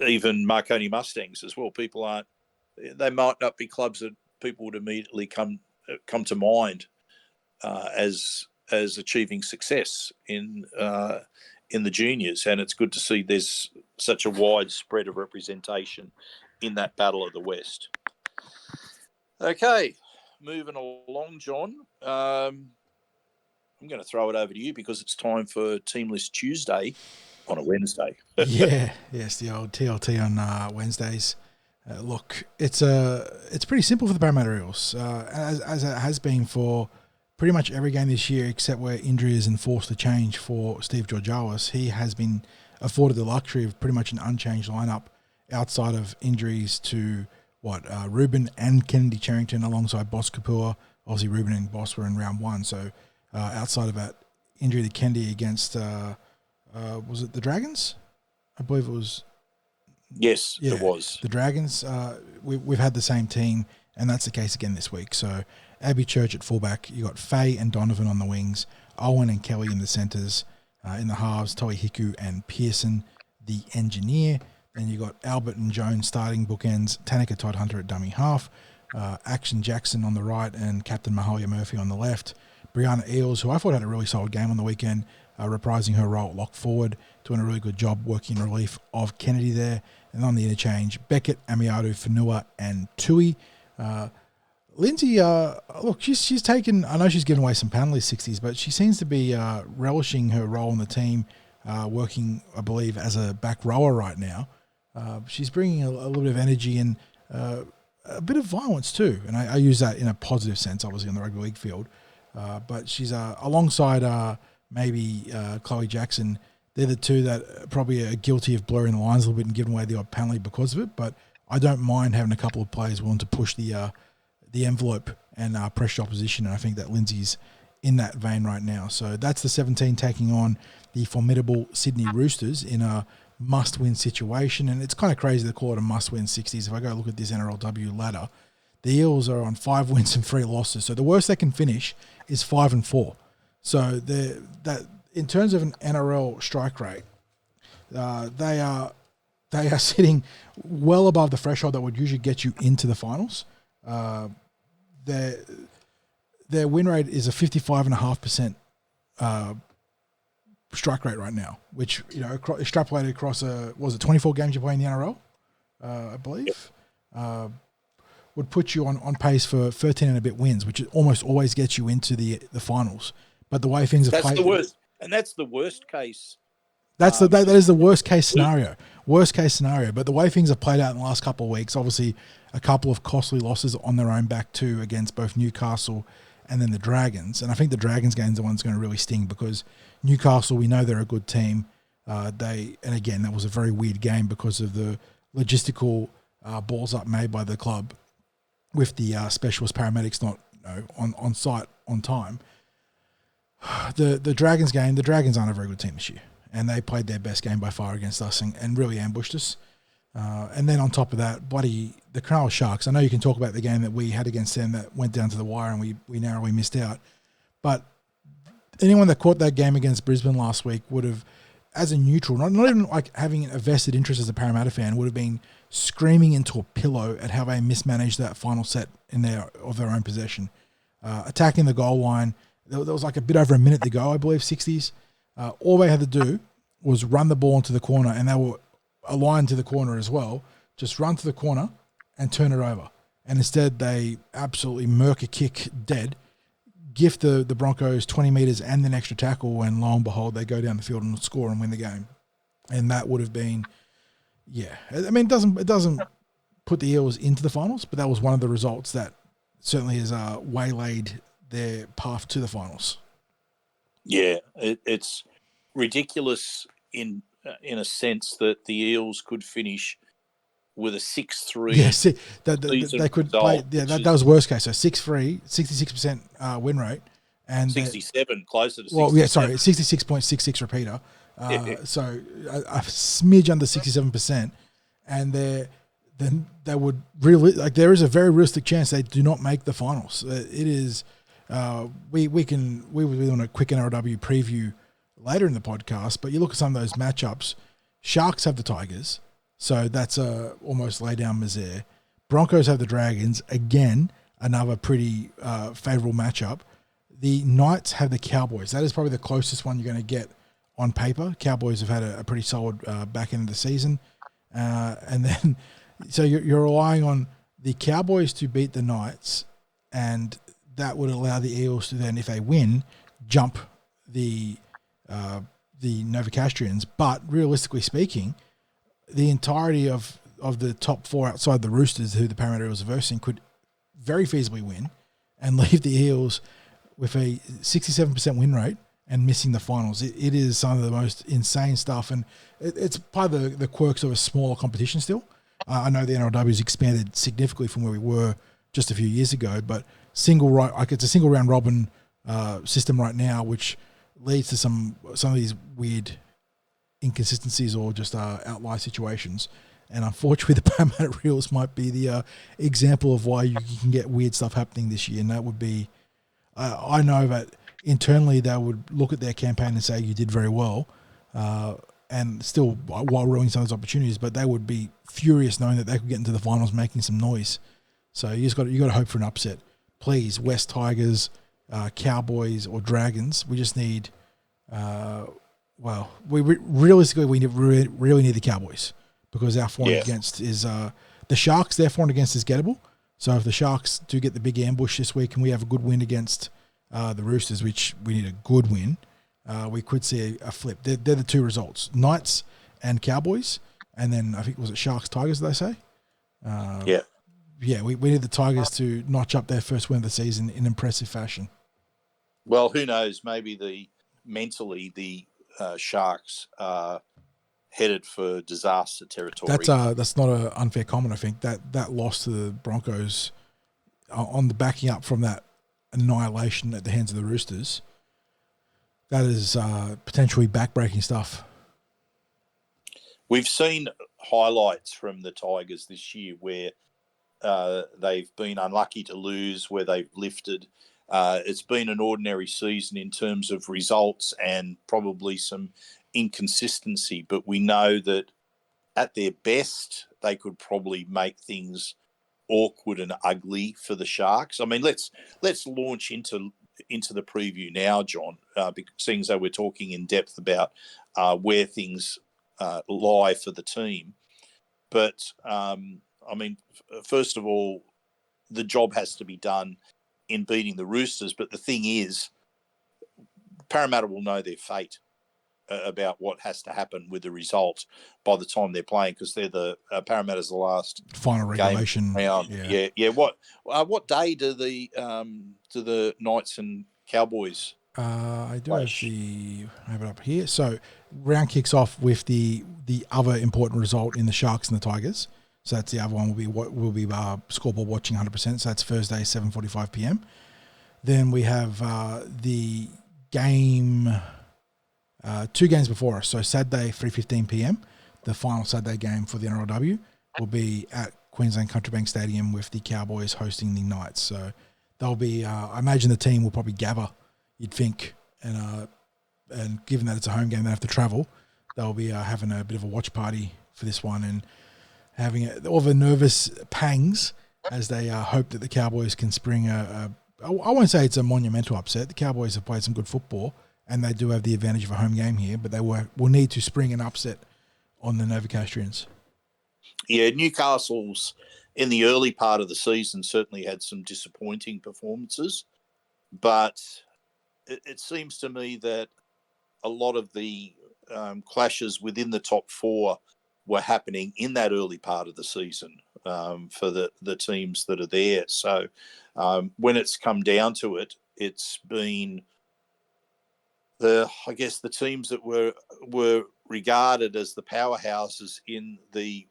D: even Marconi Mustangs as well. They might not be clubs that people would immediately come to mind as as achieving success in the juniors, and it's good to see there's such a wide spread of representation in that battle of the West. Okay, moving along, John. I'm going to throw it over to you because it's time for Team List Tuesday on a Wednesday.
C: Yes, the old TLT on Wednesdays. Look, it's pretty simple for the Parramatta Eels, as it has been for pretty much every game this year, except where injury is enforced to change for Steve Georgialis. He has been afforded the luxury of pretty much an unchanged lineup outside of injuries to Ruben and Kennedy Cherrington alongside Boss Kapua. Obviously, Ruben and Boss were in round one, so outside of that injury to Kennedy against was it the Dragons? I believe it was.
D: Yes, it was.
C: The Dragons, we've had the same team, and that's the case again this week. So Abby Church at fullback, you got Faye and Donovan on the wings, Owen and Kelly in the centres, in the halves, Toi Hiku and Pearson, the engineer. Then you got Albert and Jones starting bookends, Tanika Todd Hunter at dummy half, Action Jackson on the right, and Captain Mahalia Murphy on the left. Brianna Eels, who I thought had a really solid game on the weekend, reprising her role at lock forward, doing a really good job working in relief of Kennedy there. And on the interchange, Beckett, Amiatu, Fanua, and Tui. Lindsay, look, she's taken, I know she's given away some panelist 60s, but she seems to be relishing her role in the team, working, I believe, as a back rower right now. She's bringing a little bit of energy and a bit of violence too. And I use that in a positive sense, obviously, on the rugby league field. But she's alongside maybe Chloe Jackson. They're the two that probably are guilty of blurring the lines a little bit and giving away the odd penalty because of it. But I don't mind having a couple of players willing to push the envelope and pressure opposition. And I think that Lindsay's in that vein right now. So that's the 17 taking on the formidable Sydney Roosters in a must-win situation. And it's kind of crazy to call it a must-win 60s. If I go look at this NRLW ladder, the Eels are on 5 wins and 3 losses. So the worst they can finish is 5-4. So that in terms of an NRL strike rate, they are sitting well above the threshold that would usually get you into the finals. Their win rate is a 55.5% strike rate right now, which extrapolated across 24 games you play in the NRL, I believe, would put you on pace for 13 and a bit wins, which almost always gets you into the finals. But the way things have played,
D: that's the worst, and that's the worst case.
C: That is the worst case scenario. Worst case scenario. But the way things have played out in the last couple of weeks, obviously a couple of costly losses on their own back too against both Newcastle and then the Dragons. And I think the Dragons game is the one that's going to really sting because Newcastle, we know they're a good team. And again, that was a very weird game because of the logistical balls up made by the club with the specialist paramedics not on site on time. The Dragons game, the Dragons aren't a very good team this year. And they played their best game by far against us and really ambushed us. And then on top of that, the Cronulla Sharks, I know you can talk about the game that we had against them that went down to the wire and we narrowly missed out. But anyone that caught that game against Brisbane last week would have, as a neutral, not even like having a vested interest as a Parramatta fan, would have been screaming into a pillow at how they mismanaged that final set of their own possession. Attacking the goal line, there was like a bit over a minute to go, I believe, 60s. All they had to do was run the ball into the corner, and they were aligned to the corner as well. Just run to the corner and turn it over. And instead, they absolutely murk a kick dead, gift the Broncos 20 metres and an extra tackle, and lo and behold, they go down the field and score and win the game. And that would have been, I mean, it doesn't put the Eels into the finals, but that was one of the results that certainly has waylaid their path to the finals.
D: Yeah, it's ridiculous in a sense that the Eels could finish with a 6-3.
C: Yeah, see, they could play. Yeah, that was worst case. So 6-3, 66% win rate, and
D: 67, closer to. 67.
C: Well, 66.66 repeater. So a smidge under 67%, and then they would really there is a very realistic chance they do not make the finals. It is. We will be on a quick NRLW preview later in the podcast, but you look at some of those matchups. Sharks have the Tigers, so that's almost lay down misère. Broncos have the Dragons, again, another pretty favourable matchup. the Knights have the Cowboys. That is probably the closest one you're going to get on paper. Cowboys have had a pretty solid back end of the season. And then, so you're relying on the Cowboys to beat the Knights, and that would allow the Eels to then, if they win, jump the Novocastrians. But realistically speaking, the entirety of the top four outside the Roosters, who the Parramatta Eels are versing, could very feasibly win and leave the Eels with a 67% win rate and missing the finals. It is some of the most insane stuff, and it's part of the quirks of a smaller competition still. I know the NRLW has expanded significantly from where we were just a few years ago, but it's a single round robin system right now, which leads to some of these weird inconsistencies or just outlier situations. And unfortunately, the Parramatta Eels might be the example of why you can get weird stuff happening this year. And that would be, I know that internally they would look at their campaign and say you did very well, and still while ruining some of those opportunities, but they would be furious knowing that they could get into the finals making some noise. So you got to hope for an upset. Please, West Tigers, Cowboys, or Dragons. We just need. Realistically, we really need the Cowboys, because our for and against is the Sharks. Their for and against is gettable. So if the Sharks do get the big ambush this week and we have a good win against the Roosters, which we need a good win, we could see a flip. They're the two results: Knights and Cowboys, and then I think was it Sharks Tigers? Did they say? We need the Tigers to notch up their first win of the season in impressive fashion.
D: Well, who knows? Maybe mentally the Sharks are headed for disaster territory.
C: That's not an unfair comment. I think that loss to the Broncos on the backing up from that annihilation at the hands of the Roosters, that is potentially backbreaking stuff.
D: We've seen highlights from the Tigers this year where they've been unlucky to lose, where they've lifted. It's been an ordinary season in terms of results and probably some inconsistency, but we know that at their best, they could probably make things awkward and ugly for the Sharks. I mean, let's launch into the preview now, John, because seeing as though we're talking in depth about where things lie for the team. But, I mean, first of all, the job has to be done in beating the Roosters. But the thing is, Parramatta will know their fate about what has to happen with the result by the time they're playing, because they're the Parramatta's the last
C: final regulation
D: round. Yeah. What day do the Knights and Cowboys?
C: I do have it up here. So round kicks off with the other important result in the Sharks and the Tigers. So that's the other one. We'll be scoreboard watching 100%. So that's Thursday 7:45 p.m. Then we have the game. 2 games before us. So Saturday 3:15 p.m. the final Saturday game for the NRLW will be at Queensland Country Bank Stadium with the Cowboys hosting the Knights. So they'll be. I imagine the team will probably gather. You'd think, and given that it's a home game, they have to travel. They'll be having a bit of a watch party for this one and having all the nervous pangs as they hope that the Cowboys can spring I won't say it's a monumental upset. The Cowboys have played some good football, and they do have the advantage of a home game here, but they will need to spring an upset on the Novocastrians.
D: Yeah, Newcastle's in the early part of the season certainly had some disappointing performances, but it seems to me that a lot of the clashes within the top 4 were happening in that early part of the season for the teams that are there. So when it's come down to it, it's been the teams that were regarded as the powerhouses in the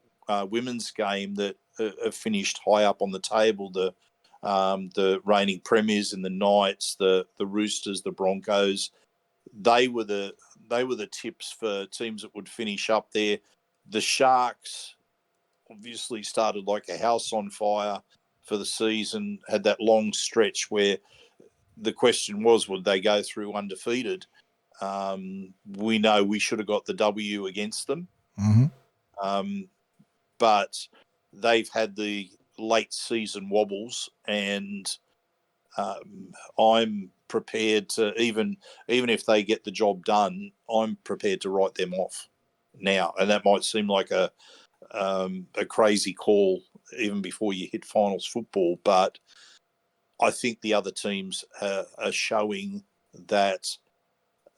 D: women's game that have finished high up on the table. The reigning premiers and the Knights, the Roosters, the Broncos, they were the tips for teams that would finish up there. The Sharks obviously started like a house on fire for the season, had that long stretch where the question was, would they go through undefeated? We know we should have got the W against them.
C: Mm-hmm.
D: But they've had the late season wobbles, and I'm prepared to, even if they get the job done, I'm prepared to write them off now. And that might seem like a crazy call even before you hit finals football, but I think the other teams are showing that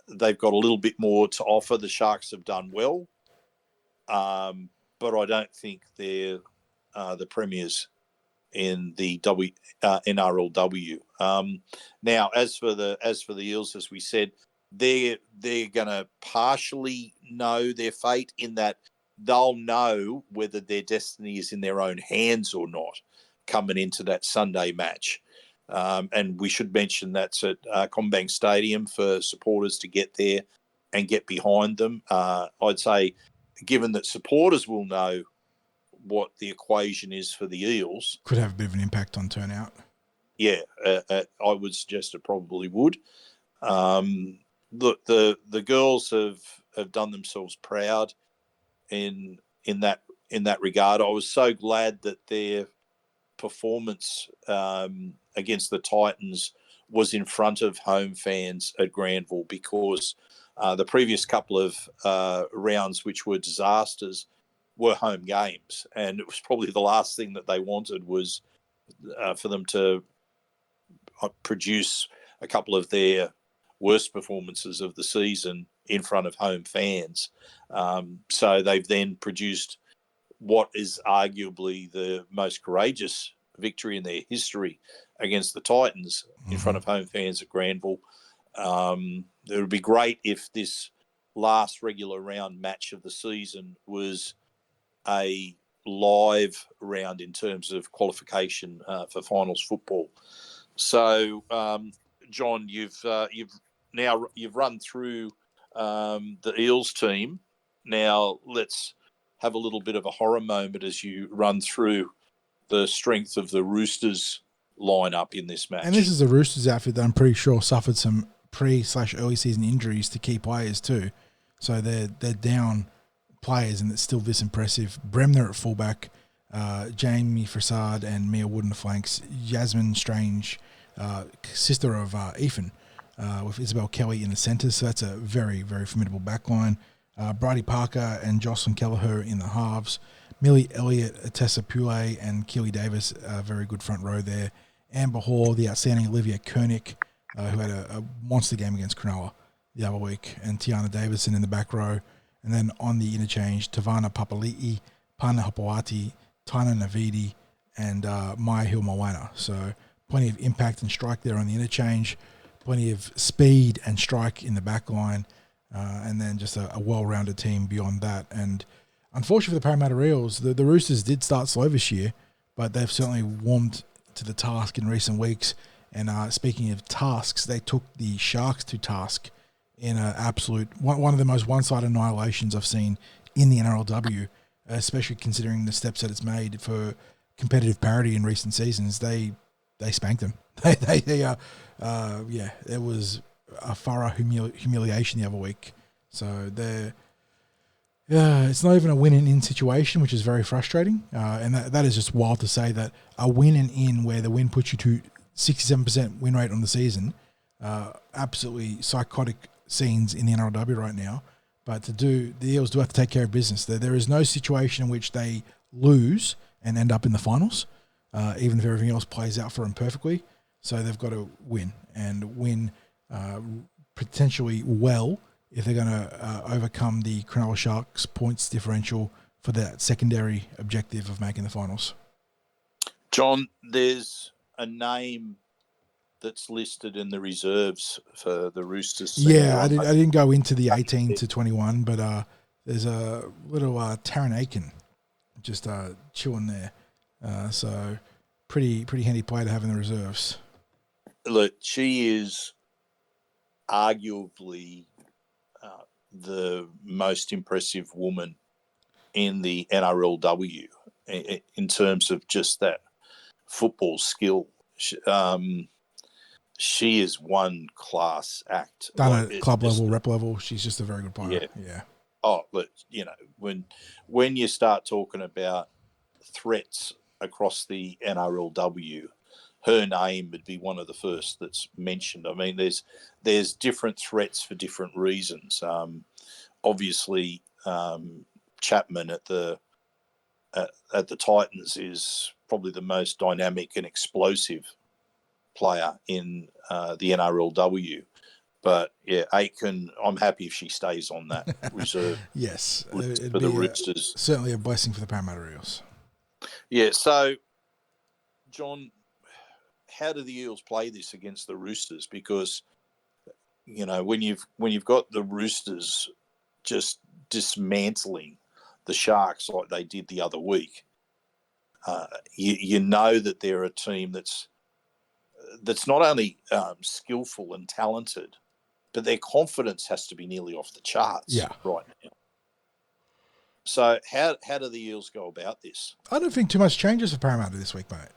D: they've got a little bit more to offer. The Sharks have done well, but I don't think they're the premiers in the NRLW. Now, as for the Eels, as we said, they're going to partially know their fate in that they'll know whether their destiny is in their own hands or not coming into that Sunday match. And we should mention that's at Combank Stadium for supporters to get there and get behind them. I'd say, given that supporters will know what the equation is for the Eels,
C: Could have a bit of an impact on turnout.
D: yeah, I would suggest it probably would. Look, the girls have done themselves proud in that regard. I was so glad that their performance against the Titans was in front of home fans at Granville, because the previous couple of rounds, which were disasters, were home games, and it was probably the last thing that they wanted was for them to produce a couple of their worst performances of the season in front of home fans. So they've then produced what is arguably the most courageous victory in their history against the Titans in front of home fans at Granville. It would be great if this last regular round match of the season was a live round in terms of qualification for finals football. So, John, you've run through the Eels team. Now let's have a little bit of a horror moment as you run through the strength of the Roosters lineup in this match.
C: And this is a Roosters outfit that I'm pretty sure suffered some pre/early season injuries to key players too. So they're down players, and it's still this impressive. Bremner at fullback, Jamie Fassard and Mia Wood in the flanks, Yasmin Strange, sister of Ethan, with Isabel Kelly in the centre. So that's a very, very formidable backline. Bridie Parker and Jocelyn Kelleher in the halves. Millie Elliott, Tessa Poulet and Keely Davis, a very good front row there. Amber Hall, the outstanding Olivia Koenig, who had a monster game against Cronulla the other week, and Tiana Davison in the back row. And then on the interchange, Tavana Papali'i, Pana Hapawati, Taina Navidi, and Maya Hill-Moana. So plenty of impact and strike there on the interchange, plenty of speed and strike in the back line, and then just a well-rounded team beyond that. And unfortunately for the Parramatta Eels, the Roosters did start slow this year, but they've certainly warmed to the task in recent weeks. And speaking of tasks, they took the Sharks to task in an absolute one of the most one-sided annihilations I've seen in the NRLW, especially considering the steps that it's made for competitive parity in recent seasons. They spanked them. It was a thorough humiliation the other week. So it's not even a win and in situation, which is very frustrating. And that is just wild to say, that a win and in where the win puts you to 67% win rate on the season. Absolutely psychotic scenes in the NRLW right now. But the Eels do have to take care of business. There is no situation in which they lose and end up in the finals, even if everything else plays out for them perfectly. So they've got to win, and win potentially well if they're going to overcome the Cronulla Sharks points differential for that secondary objective of making the finals.
D: John, there's a name that's listed in the reserves for the Roosters.
C: Yeah, I didn't go into the 18 to 21, but there's a little Taryn Aiken just chilling there. So pretty handy player to have in the reserves.
D: Look, she is arguably the most impressive woman in the NRLW in terms of just that football skill. She is one class act.
C: Done at club level, rep level. She's just a very good player. Yeah.
D: Oh, look, when you start talking about threats across the NRLW, her name would be one of the first that's mentioned. I mean, there's different threats for different reasons. Obviously, Chapman at the Titans is probably the most dynamic and explosive player in the NRLW. But yeah, Aitken, I'm happy if she stays on that reserve.
C: Yes,
D: list
C: it'd
D: for the
C: be
D: Roosters.
C: certainly a blessing for the Parramatta Eels.
D: Yeah. So, John, how do the Eels play this against the Roosters? Because when you've got the Roosters just dismantling the Sharks like they did the other week, you know that they're a team that's not only skillful and talented, but their confidence has to be nearly off the charts right now. So how do the Eels go about this?
C: I don't think too much changes for Parramatta this week, mate.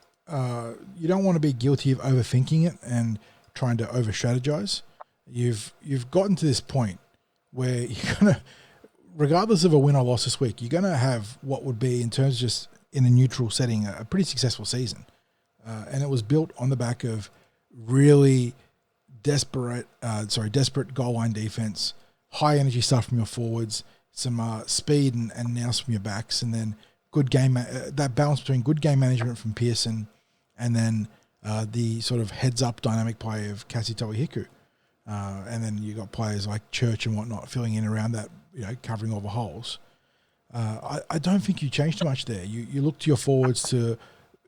C: You don't want to be guilty of overthinking it and trying to over-strategize. You've gotten to this point where you're going to, regardless of a win or loss this week, you're going to have what would be, in terms of just in a neutral setting, a pretty successful season. And it was built on the back of really desperate goal line defense, high energy stuff from your forwards, some speed and nous from your backs, and then good game that balance between good game management from Pearson and then the sort of heads up dynamic play of Kasi Tawihiku. And then you got players like Church and whatnot filling in around that, covering all the holes. I don't think you change too much there. You look to your forwards to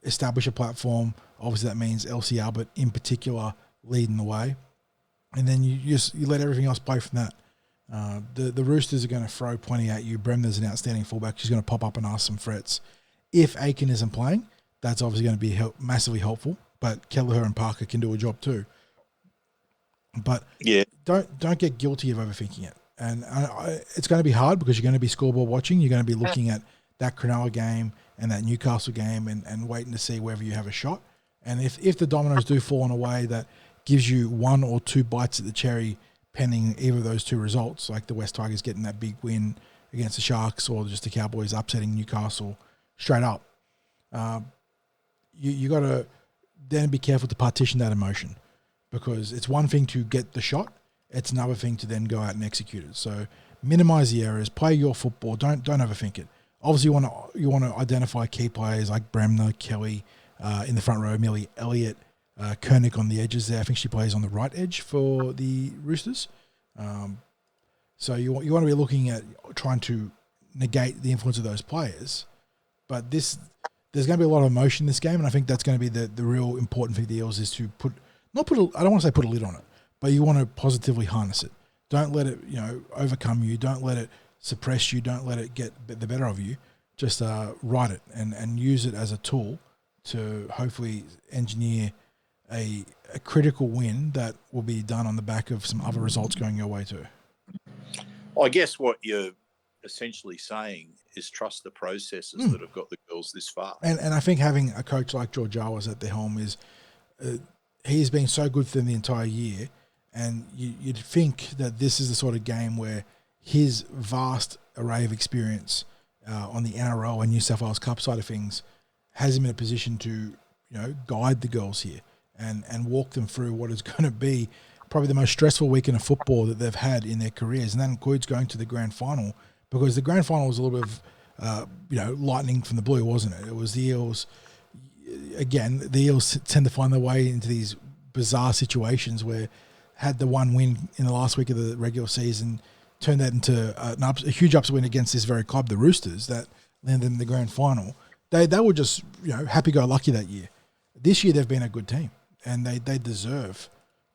C: establish a platform. Obviously that means LC Albert in particular leading the way. And then you let everything else play from that. The Roosters are going to throw plenty at you. Bremner's an outstanding fullback. She's going to pop up and ask some threats. If Aiken isn't playing, that's obviously going to be massively helpful. But Kelleher and Parker can do a job too. But don't get guilty of overthinking it. And it's going to be hard because you're going to be scoreboard watching. You're going to be looking at that Cronulla game and that Newcastle game and waiting to see whether you have a shot. And if the dominoes do fall in a way that gives you one or two bites at the cherry pending either of those two results, like the West Tigers getting that big win against the Sharks or just the Cowboys upsetting Newcastle straight up, you got to then be careful to partition that emotion, because it's one thing to get the shot, it's another thing to then go out and execute it. So minimize the errors, play your football, don't overthink it. Obviously you want to identify key players like Bremner, Kelly in the front row, Millie Elliott, Koenig on the edges there. I think she plays on the right edge for the Roosters. So you want to be looking at trying to negate the influence of those players. But there's going to be a lot of emotion in this game, and I think that's going to be the real important thing for the Eels is to I don't want to say put a lid on it, but you want to positively harness it. Don't let it overcome you. Don't let it suppress you. Don't let it get the better of you. Just ride it and use it as a tool to hopefully engineer a critical win that will be done on the back of some other results going your way too.
D: I guess what you're essentially saying is trust the processes that have got the girls this far.
C: And I think having a coach like George Awas at the helm is he's been so good for them the entire year, and you'd think that this is the sort of game where his vast array of experience on the NRL and New South Wales Cup side of things has him in a position to guide the girls here and walk them through what is going to be probably the most stressful weekend of football that they've had in their careers, and that includes going to the grand final, because the grand final was a little bit of lightning from the blue, wasn't it? It was the Eels. Again, the Eels tend to find their way into these bizarre situations where had the one win in the last week of the regular season, turned that into a huge upset win against this very club, the Roosters, that landed in the grand final. They were just happy-go-lucky that year. This year they've been a good team, and they deserve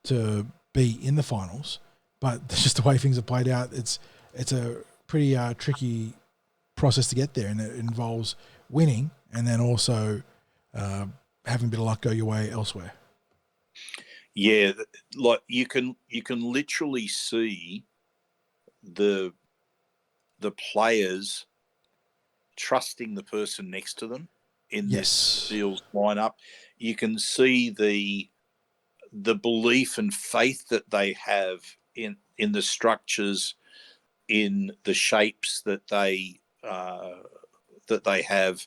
C: to be in the finals. But that's just the way things have played out. It's a pretty tricky process to get there, and it involves winning and then also having a bit of luck go your way elsewhere.
D: Yeah, like you can literally see the players trusting the person next to them in this Eels lineup. You can see the belief and faith that they have in the structures, in the shapes that they have,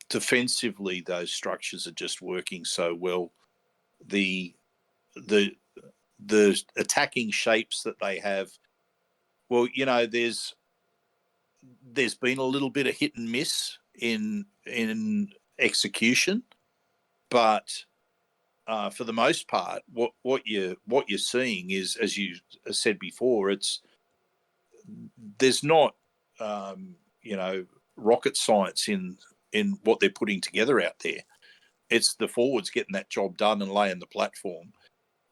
D: defensively, those structures are just working so well. The attacking shapes that they have. Well, there's been a little bit of hit and miss in execution, but for the most part, what you're seeing is, as you said before, there's not rocket science in what they're putting together out there. It's the forwards getting that job done and laying the platform,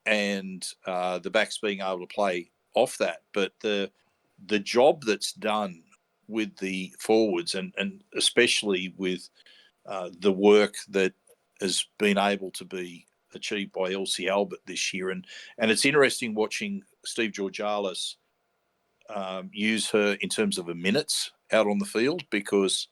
D: and the backs being able to play off that. But the job that's done with the forwards, and especially with the work that has been able to be achieved by Elsie Albert this year, and it's interesting watching Steve Georgalis use her in terms of her minutes out on the field, because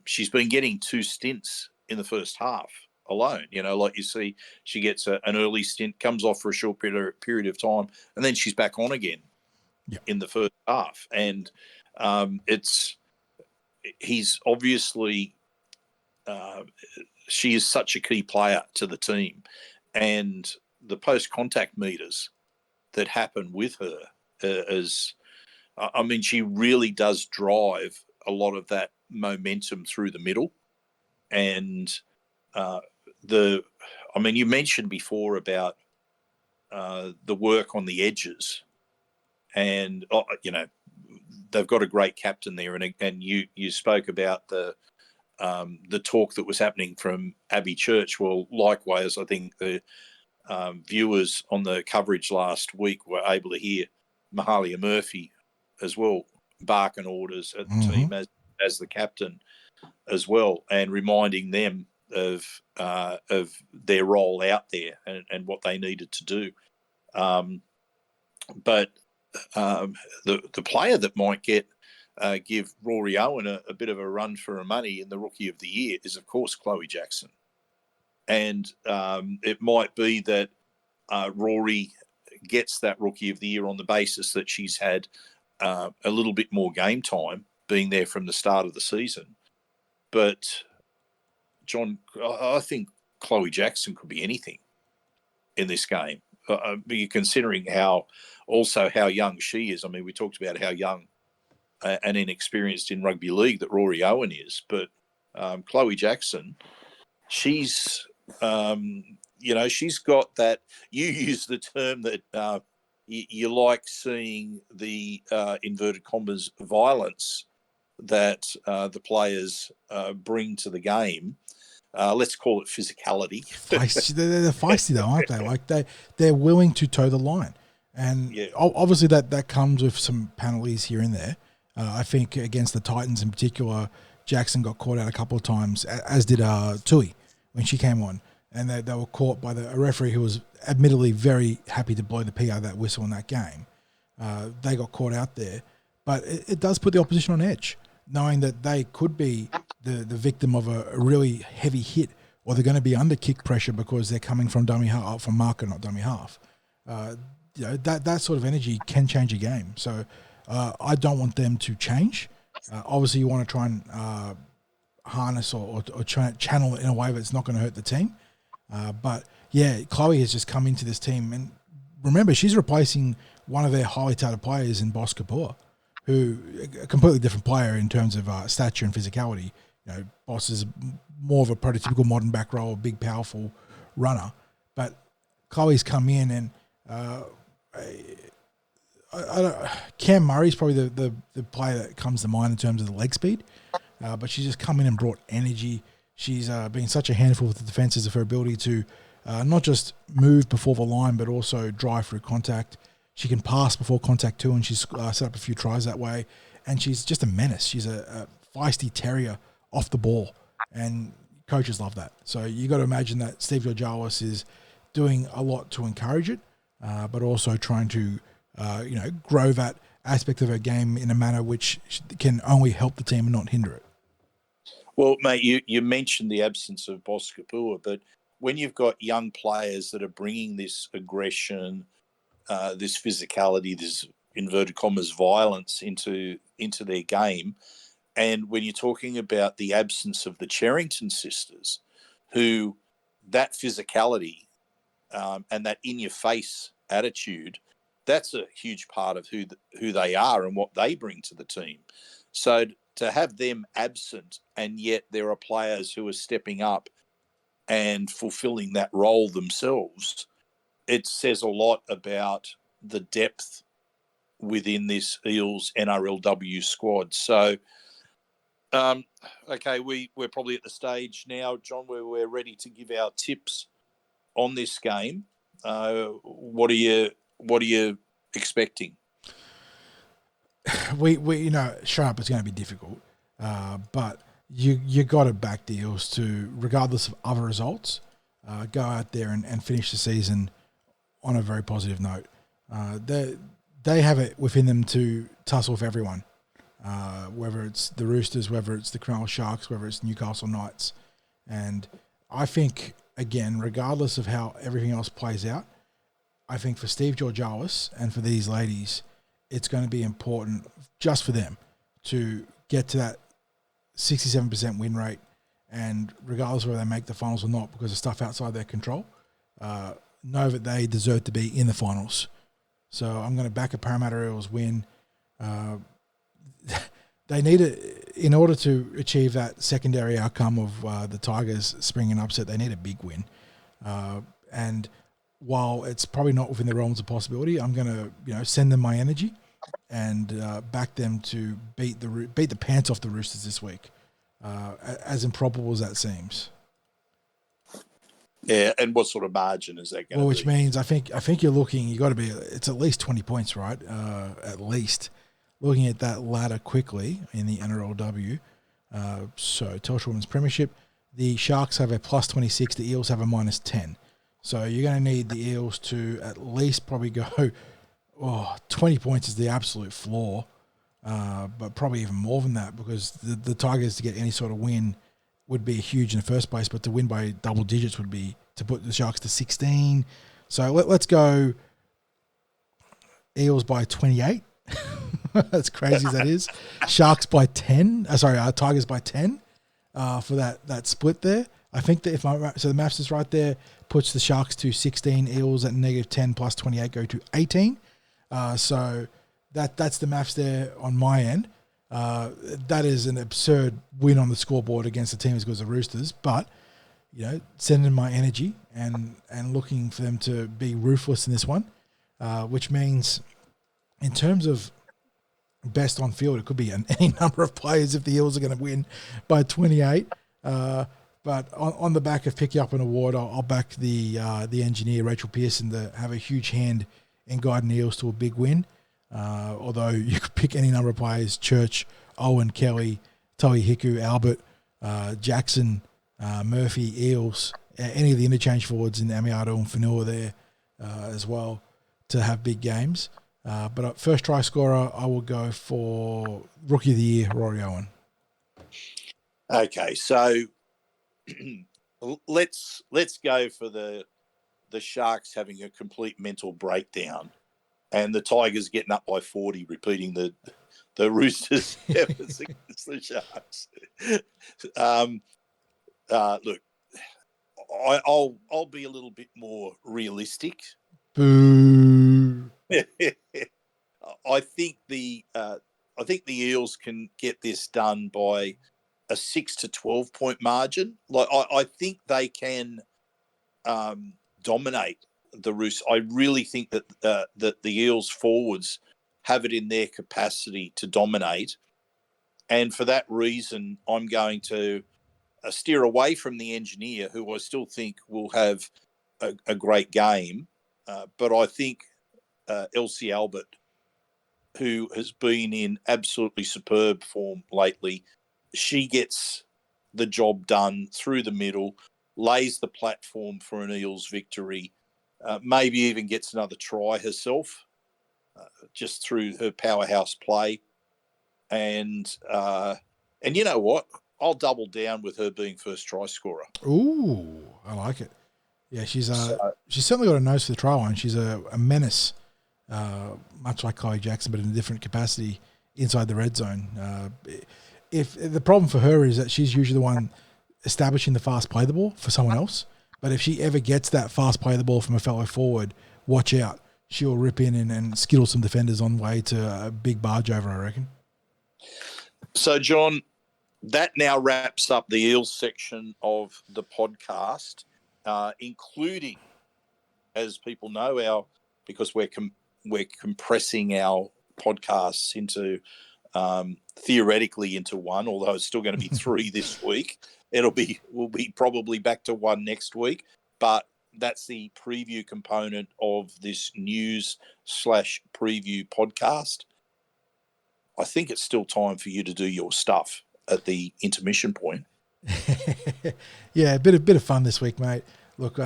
D: she's been getting 2 stints in the first half alone. Like you see, she gets an early stint, comes off for a short period of time, and then she's back on again in the first half. And he's obviously she is such a key player to the team, and the post-contact meters that happen with her she really does drive a lot of that momentum through the middle. And you mentioned before about the work on the edges, and they've got a great captain there, and you spoke about the talk that was happening from Abbey Church. Well, likewise, I think the viewers on the coverage last week were able to hear Mahalia Murphy as well barking orders at the team as the captain as well, and reminding them of their role out there and what they needed to do. But the player that might give Rory Owen a bit of a run for her money in the Rookie of the Year is, of course, Chloe Jackson. And it might be that Rory gets that Rookie of the Year on the basis that she's had a little bit more game time being there from the start of the season. But, John, I think Chloe Jackson could be anything in this game. Considering how young she is. I mean, we talked about how young and inexperienced in rugby league that Rory Owen is, but Chloe Jackson, she's she's got that. You use the term that you like seeing the inverted commas violence that the players bring to the game. Let's call it physicality.
C: They're feisty though, aren't they? Like they're willing to toe the line, and obviously that comes with some penalties here and there. I think against the Titans in particular, Jackson got caught out a couple of times, as did Tui when she came on, and they were caught by a referee who was admittedly very happy to blow the pee out of that whistle in that game. They got caught out there, but it does put the opposition on edge, knowing that they could be the victim of a really heavy hit, or they're going to be under kick pressure because they're coming from dummy half, from marker, not dummy half. That sort of energy can change a game. So I don't want them to change. Obviously, you want to try and harness or channel it in a way that's not going to hurt the team. But yeah, Chloe has just come into this team, and remember, she's replacing one of their highly touted players in Boss Kapoor, who a completely different player in terms of stature and physicality. Boss is more of a prototypical modern back row, big, powerful runner. But Chloe's come in, and Cam Murray's probably the player that comes to mind in terms of the leg speed. But she's just come in and brought energy. She's been such a handful with the defences of her ability to not just move before the line, but also drive through contact. She can pass before contact too, and she's set up a few tries that way. And she's just a menace. She's a feisty terrier off the ball, and coaches love that. So you got to imagine that Steve Georgalis is doing a lot to encourage it, but also trying to grow that aspect of her game in a manner which can only help the team and not hinder it.
D: Well, mate, you mentioned the absence of Boss Kapoor, but when you've got young players that are bringing this aggression, this physicality, this inverted commas violence into their game, And when you're talking about the absence of the Cherrington sisters, who that physicality and that in-your-face attitude, that's a huge part of who they are and what they bring to the team. So to have them absent, and yet there are players who are stepping up and fulfilling that role themselves, it says a lot about the depth within this Eels NRLW squad. So, okay, we're probably at the stage now, John, where we're ready to give our tips on this game. What are you expecting?
C: We sharp it's going to be difficult, but you got to back the Eels to, regardless of other results, go out there and finish the season on a very positive note. They have it within them to tussle with everyone, whether it's the Roosters, whether it's the Cronulla Sharks, whether it's Newcastle Knights. And I think, again, regardless of how everything else plays out, I think for Steve Georgioulis and for these ladies, it's going to be important just for them to get to that 67% win rate, and regardless of whether they make the finals or not because of stuff outside their control, know that they deserve to be in the finals. So I'm going to back a Parramatta Eels win. They need it in order to achieve that secondary outcome of the Tigers springing upset. They need a big win, and while it's probably not within the realms of possibility, I'm going to send them my energy and back them to beat the pants off the Roosters this week, as improbable as that seems.
D: Yeah, and what sort of margin is that going to be?
C: Well, which means I think you're looking. You got to be. It's at least 20 points, right? At least. Looking at that ladder quickly in the NRLW. So Telstra Women's Premiership, the Sharks have a plus 26. The Eels have a minus 10. So you're going to need the Eels to at least probably go. 20 points is the absolute floor, but probably even more than that, because the Tigers to get any sort of win would be huge in the first place, but to win by double digits would be to put the Sharks to 16. So let's go Eels by 28. As crazy as that is. Sharks by 10. Tigers by 10 for that split there. I think that so the maths is right there, puts the Sharks to 16, Eels at negative 10 plus 28 go to 18. So that's the maths there on my end. That is an absurd win on the scoreboard against the team as good as the Roosters, but sending my energy and looking for them to be ruthless in this one, which means in terms of best on field, it could be any number of players if the Eels are going to win by 28. But on the back of picking up an award, I'll back the engineer, Rachael Pearson, to have a huge hand in guiding the Eels to a big win. Although you could pick any number of players: Church, Owen, Kelly, Toei Hiku, Albert, Jackson, Murphy, Eels, any of the interchange forwards in Amiado and Fanua there as well to have big games. But first try scorer, I will go for Rookie of the Year, Rory Owen.
D: Okay, so let's go for the Sharks having a complete mental breakdown, and the Tigers getting up by 40, repeating the Roosters' efforts against the Sharks. Look, I'll be a little bit more realistic.
C: Boo.
D: I think the Eels can get this done by a 6 to 12 point margin. Like I think they can dominate the Roosters. I really think that the Eels forwards have it in their capacity to dominate, and for that reason, I'm going to steer away from the engineer, who I still think will have a great game, but I think Elsie Albert, who has been in absolutely superb form lately, she gets the job done through the middle, lays the platform for an Eels victory, maybe even gets another try herself, just through her powerhouse play. And you know what? I'll double down with her being first try scorer.
C: Ooh, I like it. Yeah, she's certainly got a nose for the try line. She's a menace, much like Chloe Jackson, but in a different capacity inside the red zone. if the problem for her is that she's usually the one establishing the fast play the ball for someone else. But if she ever gets that fast play the ball from a fellow forward, watch out. She'll rip in and skittle some defenders on way to a big barge over, I reckon.
D: So, John, that now wraps up the Eels section of the podcast, including, as people know, because we're compressing our podcasts into theoretically into one, although it's still going to be 3 this week. We'll be probably back to 1 next week, but that's the preview component of this news/preview podcast. I think it's still time for you to do your stuff at the intermission point.
C: Yeah, a bit of fun this week, mate. Look,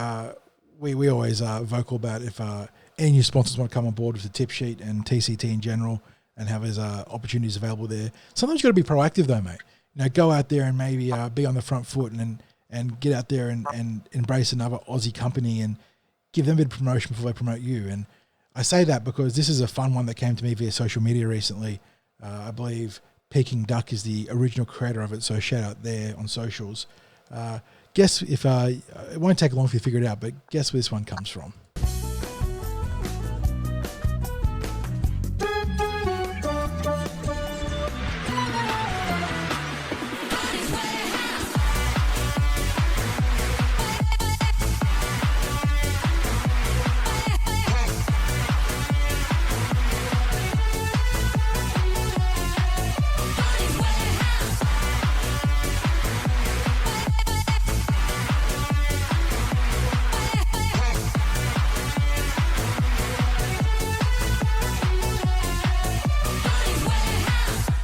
C: we always are vocal about if any new sponsors want to come on board with the tip sheet and TCT in general and have his opportunities available there. Sometimes you've got to be proactive though, mate. Go out there and maybe be on the front foot and get out there and embrace another Aussie company and give them a bit of promotion before they promote you. And I say that because this is a fun one that came to me via social media recently. I believe Peking Duck is the original creator of it, so shout out there on socials. Guess if it won't take long for you to figure it out, but guess where this one comes from.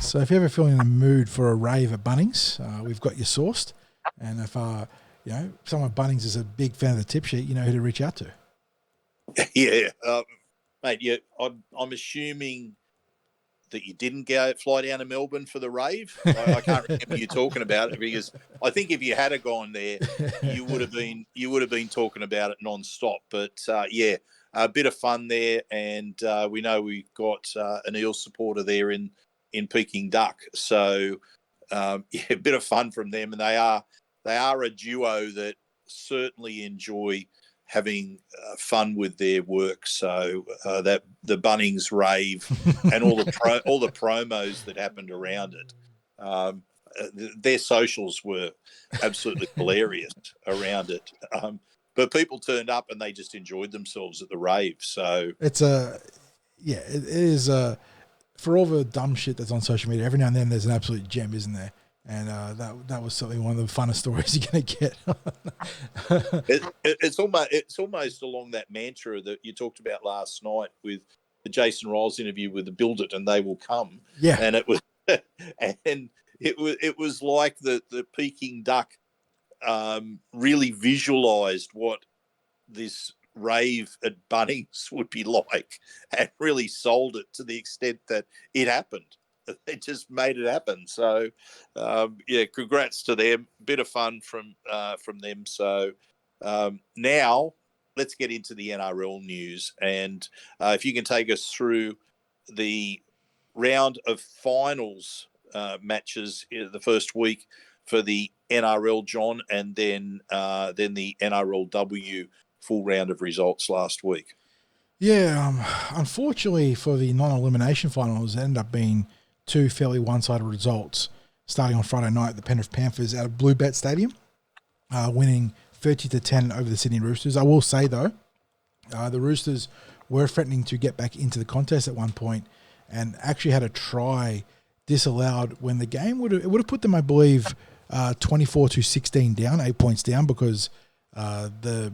C: So if you're ever feeling in the mood for a rave at Bunnings, we've got you sourced. And if someone at Bunnings is a big fan of the tip sheet, you know who to reach out to.
D: Yeah, mate. Yeah, I'm assuming that you didn't fly down to Melbourne for the rave. I can't remember you talking about it because I think if you had gone there, you would have been talking about it non-stop. But yeah, a bit of fun there, and we know we've got an Eels supporter there in Peking Duck. So yeah, a bit of fun from them, and they are a duo that certainly enjoy having fun with their work. So that the Bunnings rave and all the promos that happened around it, their socials were absolutely hilarious around it. But people turned up and they just enjoyed themselves at the rave. So
C: it is for all the dumb shit that's on social media, every now and then there's an absolute gem, isn't there? And that was certainly one of the funnest stories you're going to get.
D: It's almost along that mantra that you talked about last night with the Jason Riles interview with the Build It and They Will Come.
C: Yeah,
D: and it was like the Peking Duck really visualised what this rave at Bunnings would be like, and really sold it to the extent that it happened. They just made it happen. So, yeah, congrats to them. Bit of fun from them. So now let's get into the NRL news. And if you can take us through the round of finals matches the first week for the NRL, John, and then the NRLW full round of results last week.
C: Yeah, unfortunately for the non-elimination finals, it ended up being 2 fairly one-sided results, starting on Friday night, the Penrith Panthers out of Bluebet Stadium, winning 30-10 over the Sydney Roosters. I will say, though, the Roosters were threatening to get back into the contest at one point and actually had a try disallowed when the game would have put them, I believe, 24-16 down, 8 points down, because it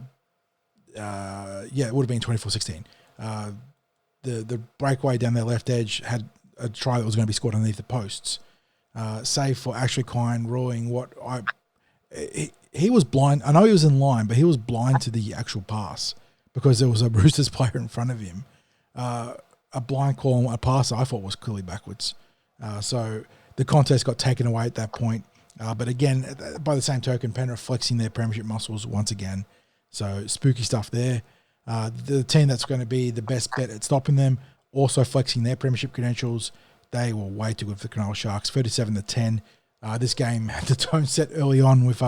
C: would have been 24-16. The breakaway down their left edge had a try that was going to be scored underneath the posts, save for Ashley Klein ruling he was blind. I know he was in line, but he was blind to the actual pass because there was a Roosters player in front of him. A blind call on a pass I thought was clearly backwards. So the contest got taken away at that point. But again, by the same token, Penrith flexing their premiership muscles once again. So spooky stuff there. The team that's going to be the best bet at stopping them, also flexing their premiership credentials. They were way too good for the Cronulla Sharks, 37-10 This game had the tone set early on with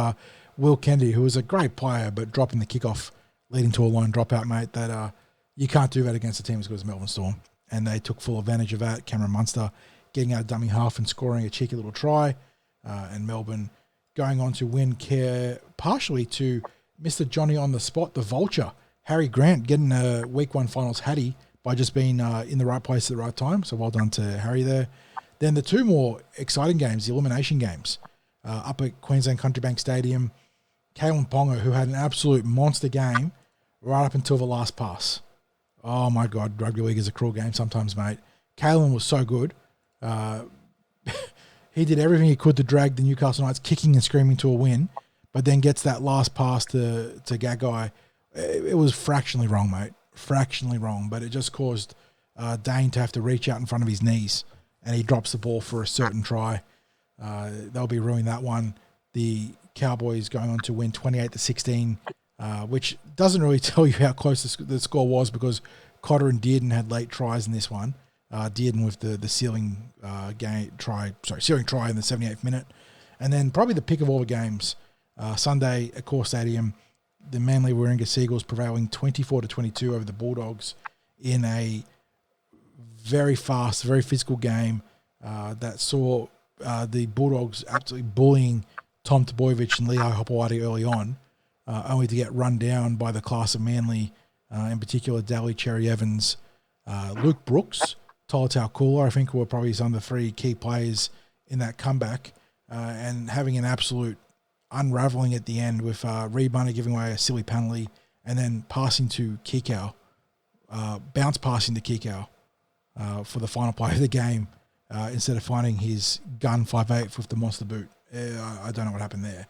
C: Will Kennedy, who was a great player, but dropping the kickoff, leading to a lone dropout, mate, that you can't do that against a team as good as Melbourne Storm. And they took full advantage of that. Cameron Munster getting out of dummy half and scoring a cheeky little try. And Melbourne going on to win care partially to Mr. Johnny on the spot, the Vulture. Harry Grant getting a Week 1 finals hattie by just being in the right place at the right time. So well done to Harry there. Then the two more exciting games, the elimination games, up at Queensland Country Bank Stadium. Kalen Ponga, who had an absolute monster game right up until the last pass. Oh, my God, rugby league is a cruel game sometimes, mate. Kalen was so good. He did everything he could to drag the Newcastle Knights kicking and screaming to a win, but then gets that last pass to Gagai. It was fractionally wrong, mate. Fractionally wrong, but it just caused Dane to have to reach out in front of his knees, and he drops the ball for a certain try. They'll be ruining that one. The Cowboys going on to win 28-16, which doesn't really tell you how close the score was because Cotter and Dearden had late tries in this one. Dearden with the ceiling ceiling try in the 78th minute. And then probably the pick of all the games, Sunday at Core Stadium, the Manly Warringah Seagulls prevailing 24-22 over the Bulldogs in a very fast, very physical game that saw the Bulldogs absolutely bullying Tom Tebojevic and Lehigh Hopewadi early on, only to get run down by the class of Manly, in particular Daly Cherry Evans, Luke Brooks, Tolotau Kula, I think were probably some of the three key players in that comeback, and having an absolute unravelling at the end with Reed Bunner giving away a silly penalty and then passing to Kikau, bounce passing to Kikau for the final play of the game instead of finding his gun 5/8 with the monster boot. I don't know what happened there,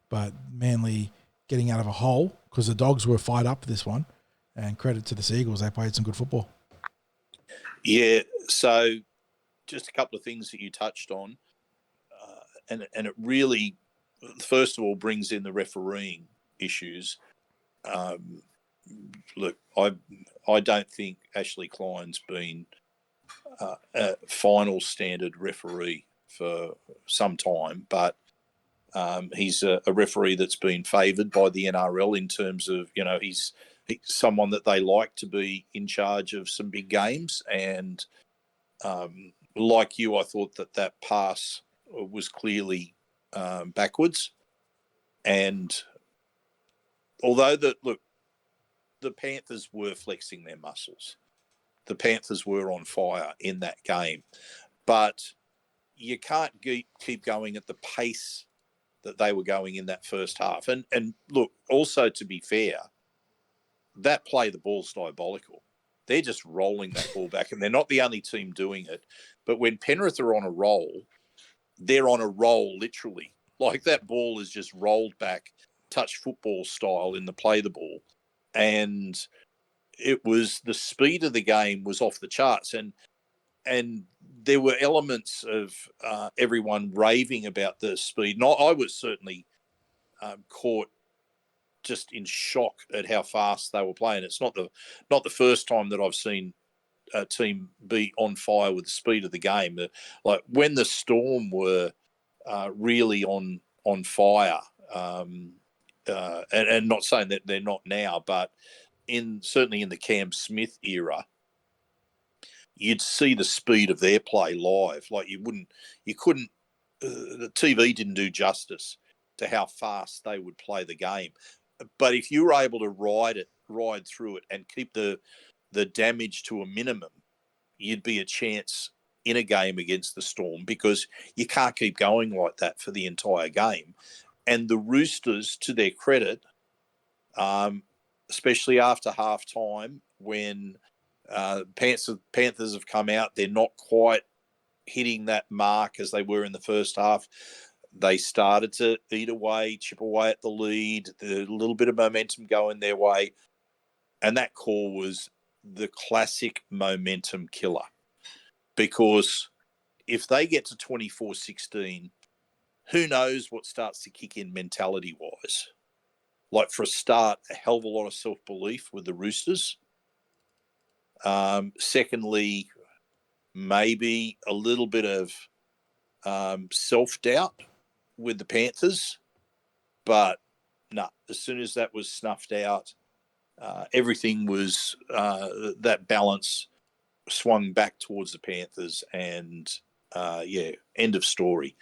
C: but Manly getting out of a hole because the Dogs were fired up for this one, and credit to the Seagulls, they played some good football.
D: Yeah, so just a couple of things that you touched on, and it really, first of all, brings in the refereeing issues. Look, I don't think Ashley Klein's been a final standard referee for some time, but he's a referee that's been favoured by the NRL in terms of, he's someone that they like to be in charge of some big games. And like you, I thought that pass was clearly backwards. And although the Panthers were flexing their muscles, the Panthers were on fire in that game, but you can't keep going at the pace that they were going in that first half. And look, also to be fair, that play, the ball's diabolical. They're just rolling that ball back, and they're not the only team doing it. But when Penrith are on a roll, they're on a roll literally. Like that ball is just rolled back, touch football style in the play the ball. And it was, the speed of the game was off the charts. And there were elements of everyone raving about the speed. And I was certainly caught just in shock at how fast they were playing. It's not the first time that I've seen a team be on fire with the speed of the game. Like when the Storm were really on fire, and not saying that they're not now, but certainly in the Cam Smith era, you'd see the speed of their play live. Like you couldn't, the TV didn't do justice to how fast they would play the game. But if you were able to ride through it and keep the damage to a minimum, you'd be a chance in a game against the Storm, because you can't keep going like that for the entire game. And the Roosters, to their credit, especially after half time, when Panthers have come out, they're not quite hitting that mark as they were in the first half. They started to eat away, chip away at the lead, a little bit of momentum going their way. And that call was the classic momentum killer. Because if they get to 24-16, who knows what starts to kick in mentality-wise. Like, for a start, a hell of a lot of self-belief with the Roosters. Secondly, maybe a little bit of self-doubt with the Panthers, but no, as soon as that was snuffed out, everything was that balance swung back towards the Panthers, and end of story.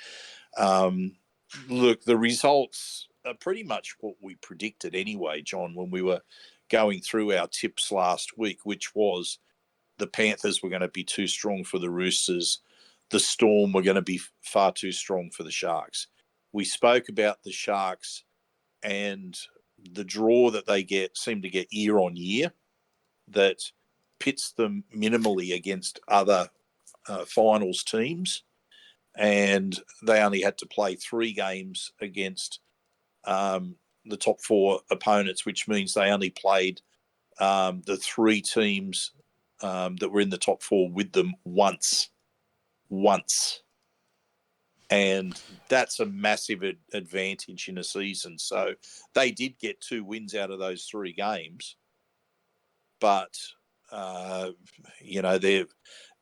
D: Look, the results are pretty much what we predicted anyway, John, when we were going through our tips last week, which was the Panthers were going to be too strong for the Roosters. The Storm were going to be far too strong for the Sharks. We spoke about the Sharks and the draw that they seem to get year on year that pits them minimally against other finals teams. And they only had to play 3 games against the top 4 opponents, which means they only played the 3 teams that were in the top 4 with them once. And that's a massive advantage in a season. So they did get 2 wins out of those 3 games. But,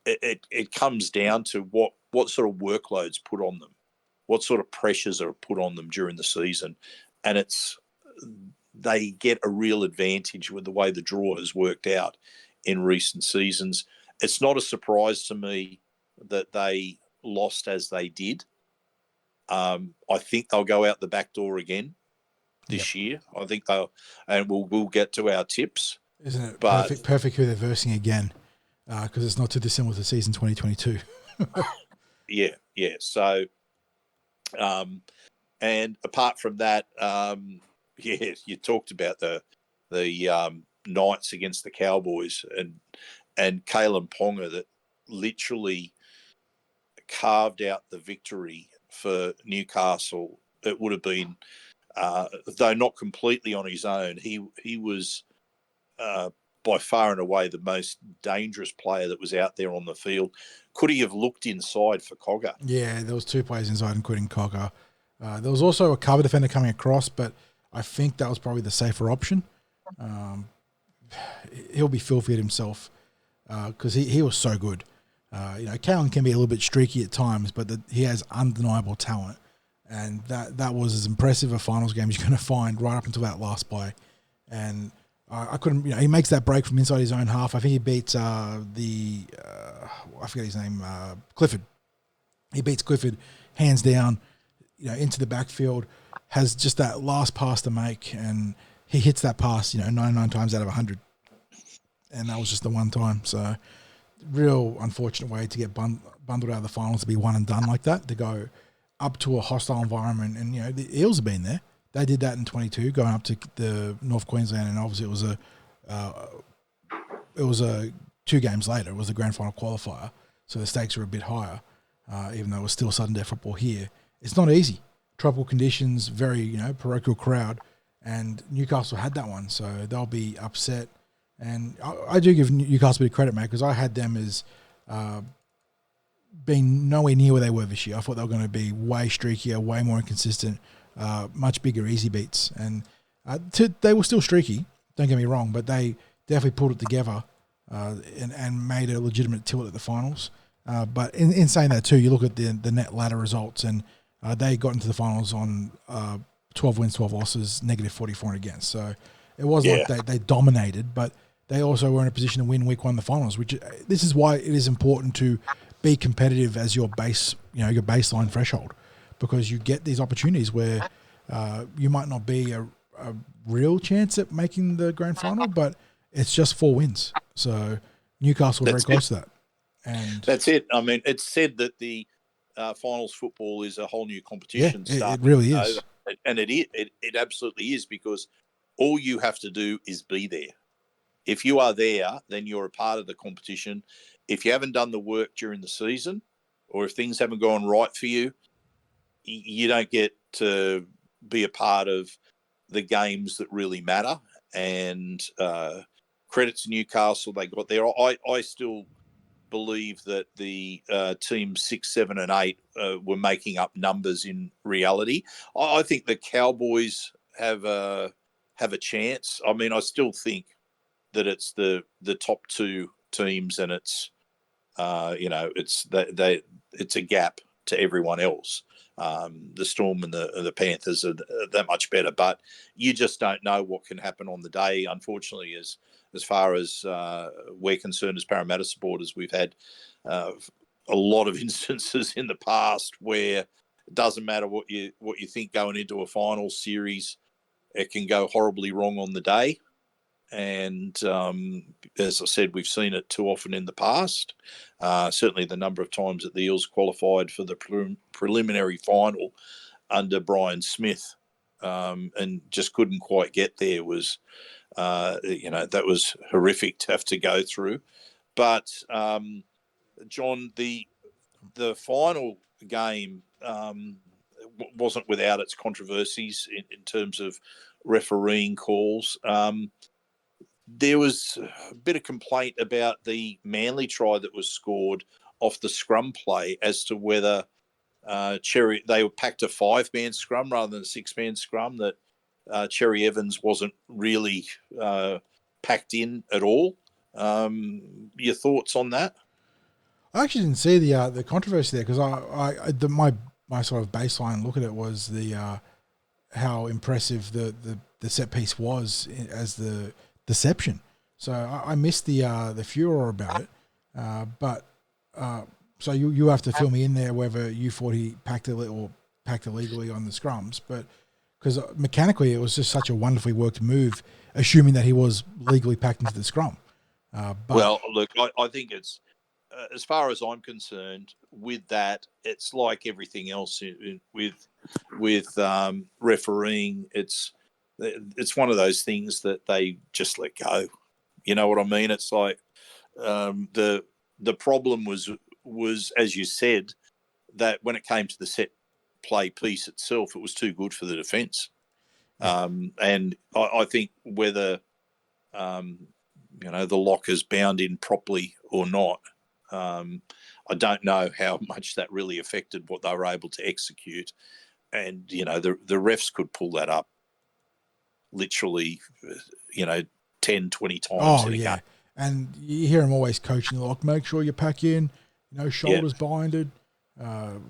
D: it comes down to what sort of workloads put on them, what sort of pressures are put on them during the season. And they get a real advantage with the way the draw has worked out in recent seasons. It's not a surprise to me that they lost as they did. I think they'll go out the back door again this year. I think we'll get to our tips.
C: Isn't it perfect who they're versing again? Because it's not too dissimilar to season 2022.
D: Yeah. So, and apart from that, you talked about the Knights against the Cowboys and Kalen Ponga that literally carved out the victory for Newcastle. It would have been, though not completely on his own, he was by far and away the most dangerous player that was out there on the field. Could he have looked inside for Cogger?
C: Yeah, there was 2 players inside, including Cogger. There was also a cover defender coming across, but I think that was probably the safer option. He'll be filthy at himself because he was so good. Kalen can be a little bit streaky at times, but he has undeniable talent. And that was as impressive a finals game as you're going to find right up until that last play. And I couldn't, he makes that break from inside his own half. I think he beats I forget his name, Clifford. He beats Clifford hands down, into the backfield, has just that last pass to make, and he hits that pass, 99 times out of 100. And that was just the one time. So real unfortunate way to get bundled out of the finals, to be one and done like that, to go up to a hostile environment. And, the Eels have been there. They did that in 22, going up to the North Queensland, and obviously it was a 2 games later. It was the grand final qualifier, so the stakes were a bit higher, even though it was still sudden death football here. It's not easy. Tropical conditions, very parochial crowd, and Newcastle had that one, so they'll be upset. And I do give Newcastle a bit of credit, mate, because I had them as being nowhere near where they were this year. I thought they were going to be way streakier, way more inconsistent. Much bigger easy beats, and they were still streaky, don't get me wrong, but they definitely pulled it together and made a legitimate tilt at the finals. But in saying that too, you look at the net ladder results, and they got into the finals on 12 wins, 12 losses, negative 44 and against. So it wasn't like they dominated, but they also were in a position to win week 1 the finals, which this is why it is important to be competitive as your base, your baseline threshold. Because you get these opportunities where you might not be a real chance at making the grand final, but it's just 4 wins. So Newcastle are very close to that. And
D: that's it. I mean, it's said that the finals football is a whole new competition.
C: Yeah, it really is.
D: And it absolutely is, because all you have to do is be there. If you are there, then you're a part of the competition. If you haven't done the work during the season, or if things haven't gone right for you, you don't get to be a part of the games that really matter. And credit to Newcastle, they got there. I still believe that the teams 6, 7, and 8 were making up numbers in reality. I think the Cowboys have a chance. I mean, I still think that it's the top 2 teams, and it's it's a gap to everyone else. The Storm and the Panthers are that much better, but you just don't know what can happen on the day. Unfortunately, as far as we're concerned as Parramatta supporters, we've had a lot of instances in the past where it doesn't matter what you think going into a final series, it can go horribly wrong on the day. And as I said, we've seen it too often in the past. Certainly the number of times that the Eels qualified for the preliminary final under Brian Smith and just couldn't quite get there was, that was horrific to have to go through. But, John, the final game wasn't without its controversies in terms of refereeing calls. There was a bit of complaint about the Manly try that was scored off the scrum play as to whether they were packed a 5-man scrum rather than a 6-man scrum, that Cherry Evans wasn't really packed in at all. Your thoughts on that?
C: I actually didn't see the controversy there because my sort of baseline look at it was the how impressive the set piece was as the deception. So I missed the furor about it, but so you have to fill me in there whether you thought he packed illegally on the scrums, but because mechanically it was just such a wonderfully worked move, assuming that he was legally packed into the scrum.
D: Well, look, I think it's as far as I'm concerned with that, it's like everything else with refereeing. It's one of those things that they just let go. You know what I mean? It's like the problem was as you said, that when it came to the set play piece itself, it was too good for the defence. And I think whether the lock is bound in properly or not, I don't know how much that really affected what they were able to execute. And, the refs could pull that up literally, 10, 20 times in a game.
C: And you hear him always coaching the lock, make sure you pack in, shoulders binded,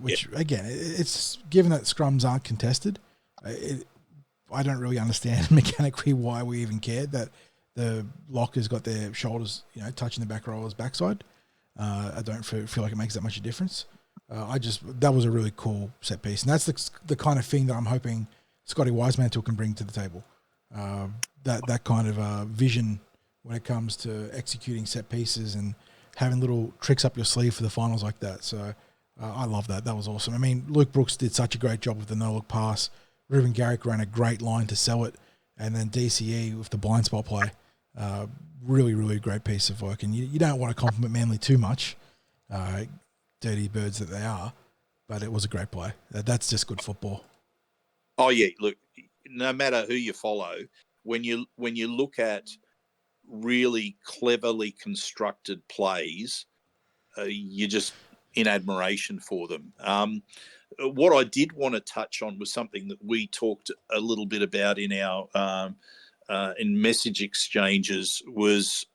C: which, again, it's given that scrums aren't contested, I don't really understand mechanically why we even cared that the lockers got their shoulders, touching the back roller's backside. I don't feel like it makes that much a difference. That was a really cool set piece. And that's the kind of thing that I'm hoping Scotty Wisemantle can bring to the table. That kind of vision when it comes to executing set pieces and having little tricks up your sleeve for the finals like that. So I love that. That was awesome. I mean, Luke Brooks did such a great job with the no-look pass. Ruben Garrick ran a great line to sell it. And then DCE with the blind spot play. Really, really great piece of work. And you don't want to compliment Manly too much, dirty birds that they are, but it was a great play. That's just good football.
D: Oh, yeah. Look, no matter who you follow, when you look at really cleverly constructed plays, you're just in admiration for them. What I did want to touch on was something that we talked a little bit about in our in message exchanges was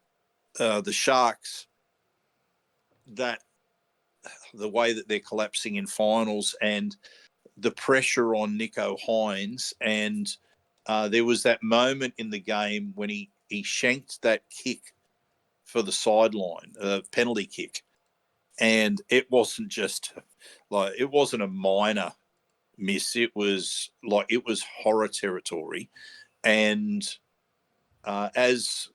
D: the Sharks, that the way that they're collapsing in finals and the pressure on Nicho Hynes. And there was that moment in the game when he shanked that kick for the sideline, penalty kick. And it wasn't just it wasn't a minor miss. It was horror territory. And as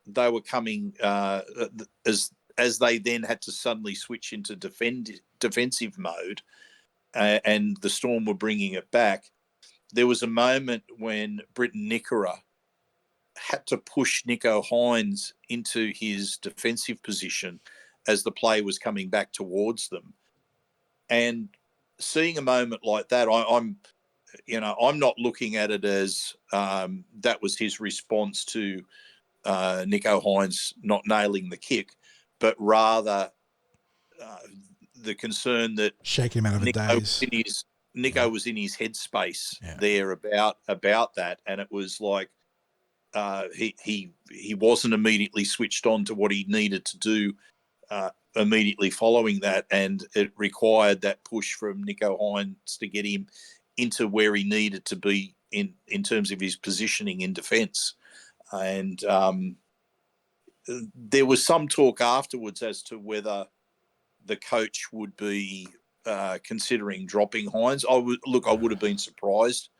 D: they were coming, as they then had to suddenly switch into defensive mode, and the Storm were bringing it back, there was a moment when Britton Nickera had to push Nicho Hynes into his defensive position as the play was coming back towards them. And seeing a moment like that, I'm not looking at it as that was his response to Nicho Hynes not nailing the kick, but rather the concern that
C: shaking him out of a daze.
D: Nicho was in his headspace there about that, and it was like he wasn't immediately switched on to what he needed to do immediately following that, and it required that push from Nico Hines to get him into where he needed to be in terms of his positioning in defence. And there was some talk afterwards as to whether the coach would be considering dropping Hines. I would have been surprised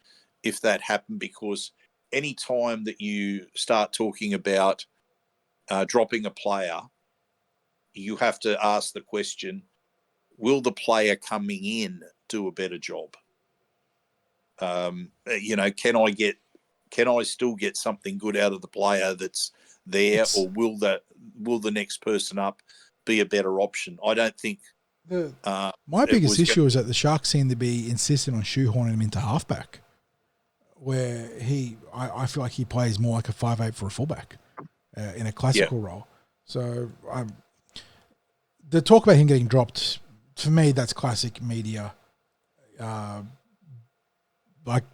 D: if that happened, because any time that you start talking about dropping a player, you have to ask the question, will the player coming in do a better job? Can I still get something good out of the player that's there, or will the next person up be a better option? I don't think.
C: My biggest issue is that the Sharks seem to be insistent on shoehorning him into halfback, where I feel like he plays more like a 5'8" for a fullback in a classical role. So the talk about him getting dropped, for me, that's classic media, like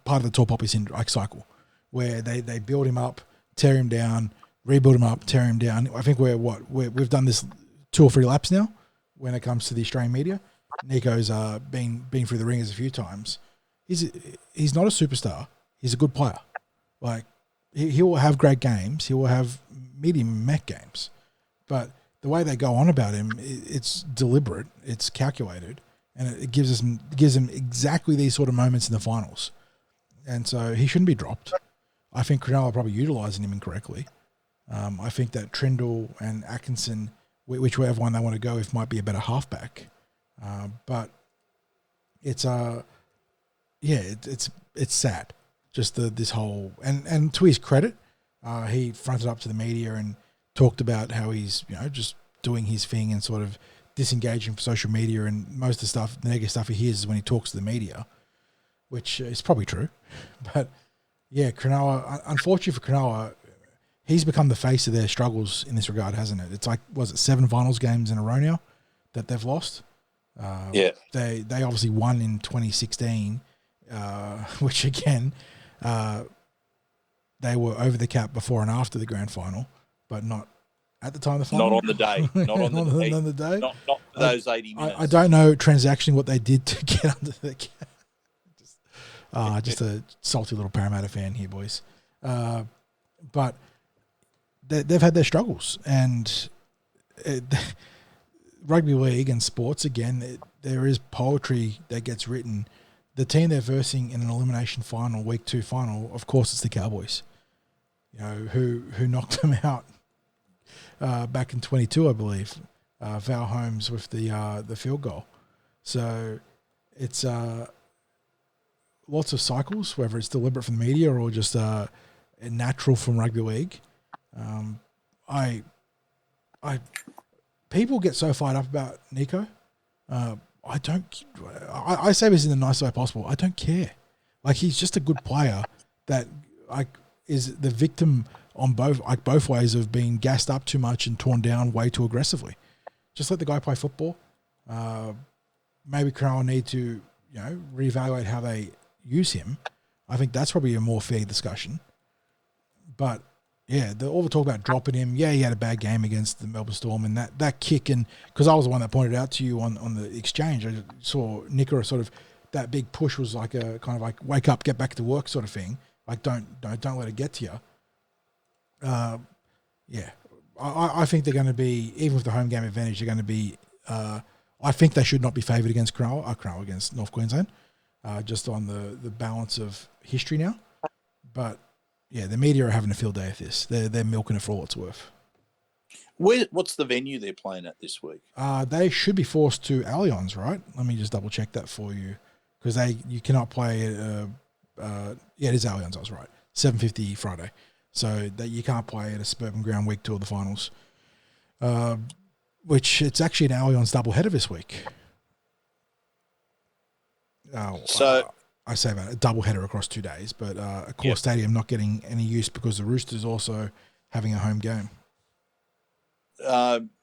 C: part of the tall poppy cycle, where they build him up, tear him down, rebuild him up, tear him down. I think we've done this 2 or 3 laps now when it comes to the Australian media. Nico's been through the ringers a few times. He's not a superstar. He's a good player. Like, he will have great games. He will have medium mech games. But the way they go on about him, it's deliberate, it's calculated, and it gives him exactly these sort of moments in the finals. And so he shouldn't be dropped. I think Cronulla are probably utilising him incorrectly. I think that Trindle and Atkinson, whichever one they want to go with, might be a better halfback. But it's sad. Just this whole, and to his credit, he fronted up to the media and talked about how he's just doing his thing and sort of disengaging from social media, and most of the stuff, the negative stuff he hears is when he talks to the media, which is probably true. But yeah, Cronulla, unfortunately for Cronulla, he's become the face of their struggles in this regard, hasn't it? It's like, was it 7 finals games in a row now that they've lost? They obviously won in 2016, which again, they were over the cap before and after the grand final, but not at the time of the final.
D: Not on the day. Not on the day. Not those 80 minutes.
C: I don't know transactionally what they did to get under the cap. Just a salty little Parramatta fan here, boys. But they've had their struggles, and rugby league and sports, again, there is poetry that gets written. The team they're versing in an elimination final, week 2 final, of course, it's the Cowboys. Who knocked them out back in 22, I believe. Val Holmes with the field goal. So it's lots of cycles, whether it's deliberate from the media or just natural from rugby league. People get so fired up about Nico. I say this in the nicest way possible. I don't care. Like, he's just a good player that is the victim on both ways of being gassed up too much and torn down way too aggressively. Just let the guy play football. Maybe Cronulla need to reevaluate how they use him. I think that's probably a more fair discussion. But yeah, all the talk about dropping him. Yeah, he had a bad game against the Melbourne Storm, and that kick, and because I was the one that pointed out to you on the exchange, I saw Nico sort of, that big push was like a kind of like wake up, get back to work sort of thing. Like don't let it get to you. I think they're going to be, even with the home game advantage, they're going to be. I think they should not be favoured against Cronulla against North Queensland, just on the balance of history now. But yeah, the media are having a field day of this. They're milking it for all it's worth.
D: What's the venue they're playing at this week?
C: They should be forced to Allianz, right? Let me just double check that for you, because you cannot play. It is Allianz. I was right. 7:50 Friday, so that you can't play at a suburban ground week 2 of the finals. Which it's actually an Allianz doubleheader this week. I say about a doubleheader across 2 days, but Accor Stadium not getting any use because the Roosters also having a home game.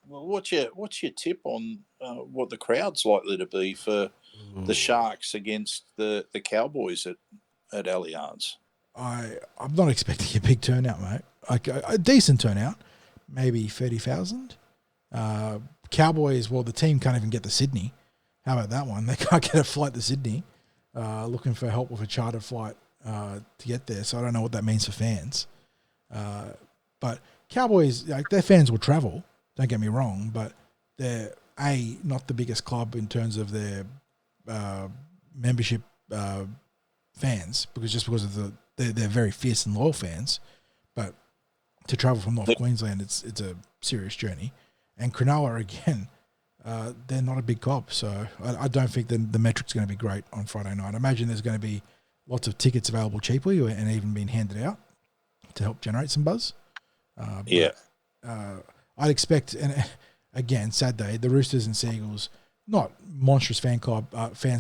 D: What's your tip on what the crowd's likely to be for the Sharks against the Cowboys at Allianz?
C: I'm not expecting a big turnout, mate. Like a decent turnout, maybe 30,000. Cowboys, well, the team can't even get to Sydney. How about that one? They can't get a flight to Sydney, looking for help with a charter flight to get there. So I don't know what that means for fans. But Cowboys, like, their fans will travel, don't get me wrong, but they're, not the biggest club in terms of their membership fans, because of they're very fierce and loyal fans. But to travel from North Queensland, it's a serious journey. And Cronulla, again, they're not a big club, so I don't think the metric's going to be great on Friday night. I imagine there's going to be lots of tickets available cheaply and even being handed out to help generate some buzz. I'd expect, and again, sad day, the Roosters and Seagulls, not monstrous fan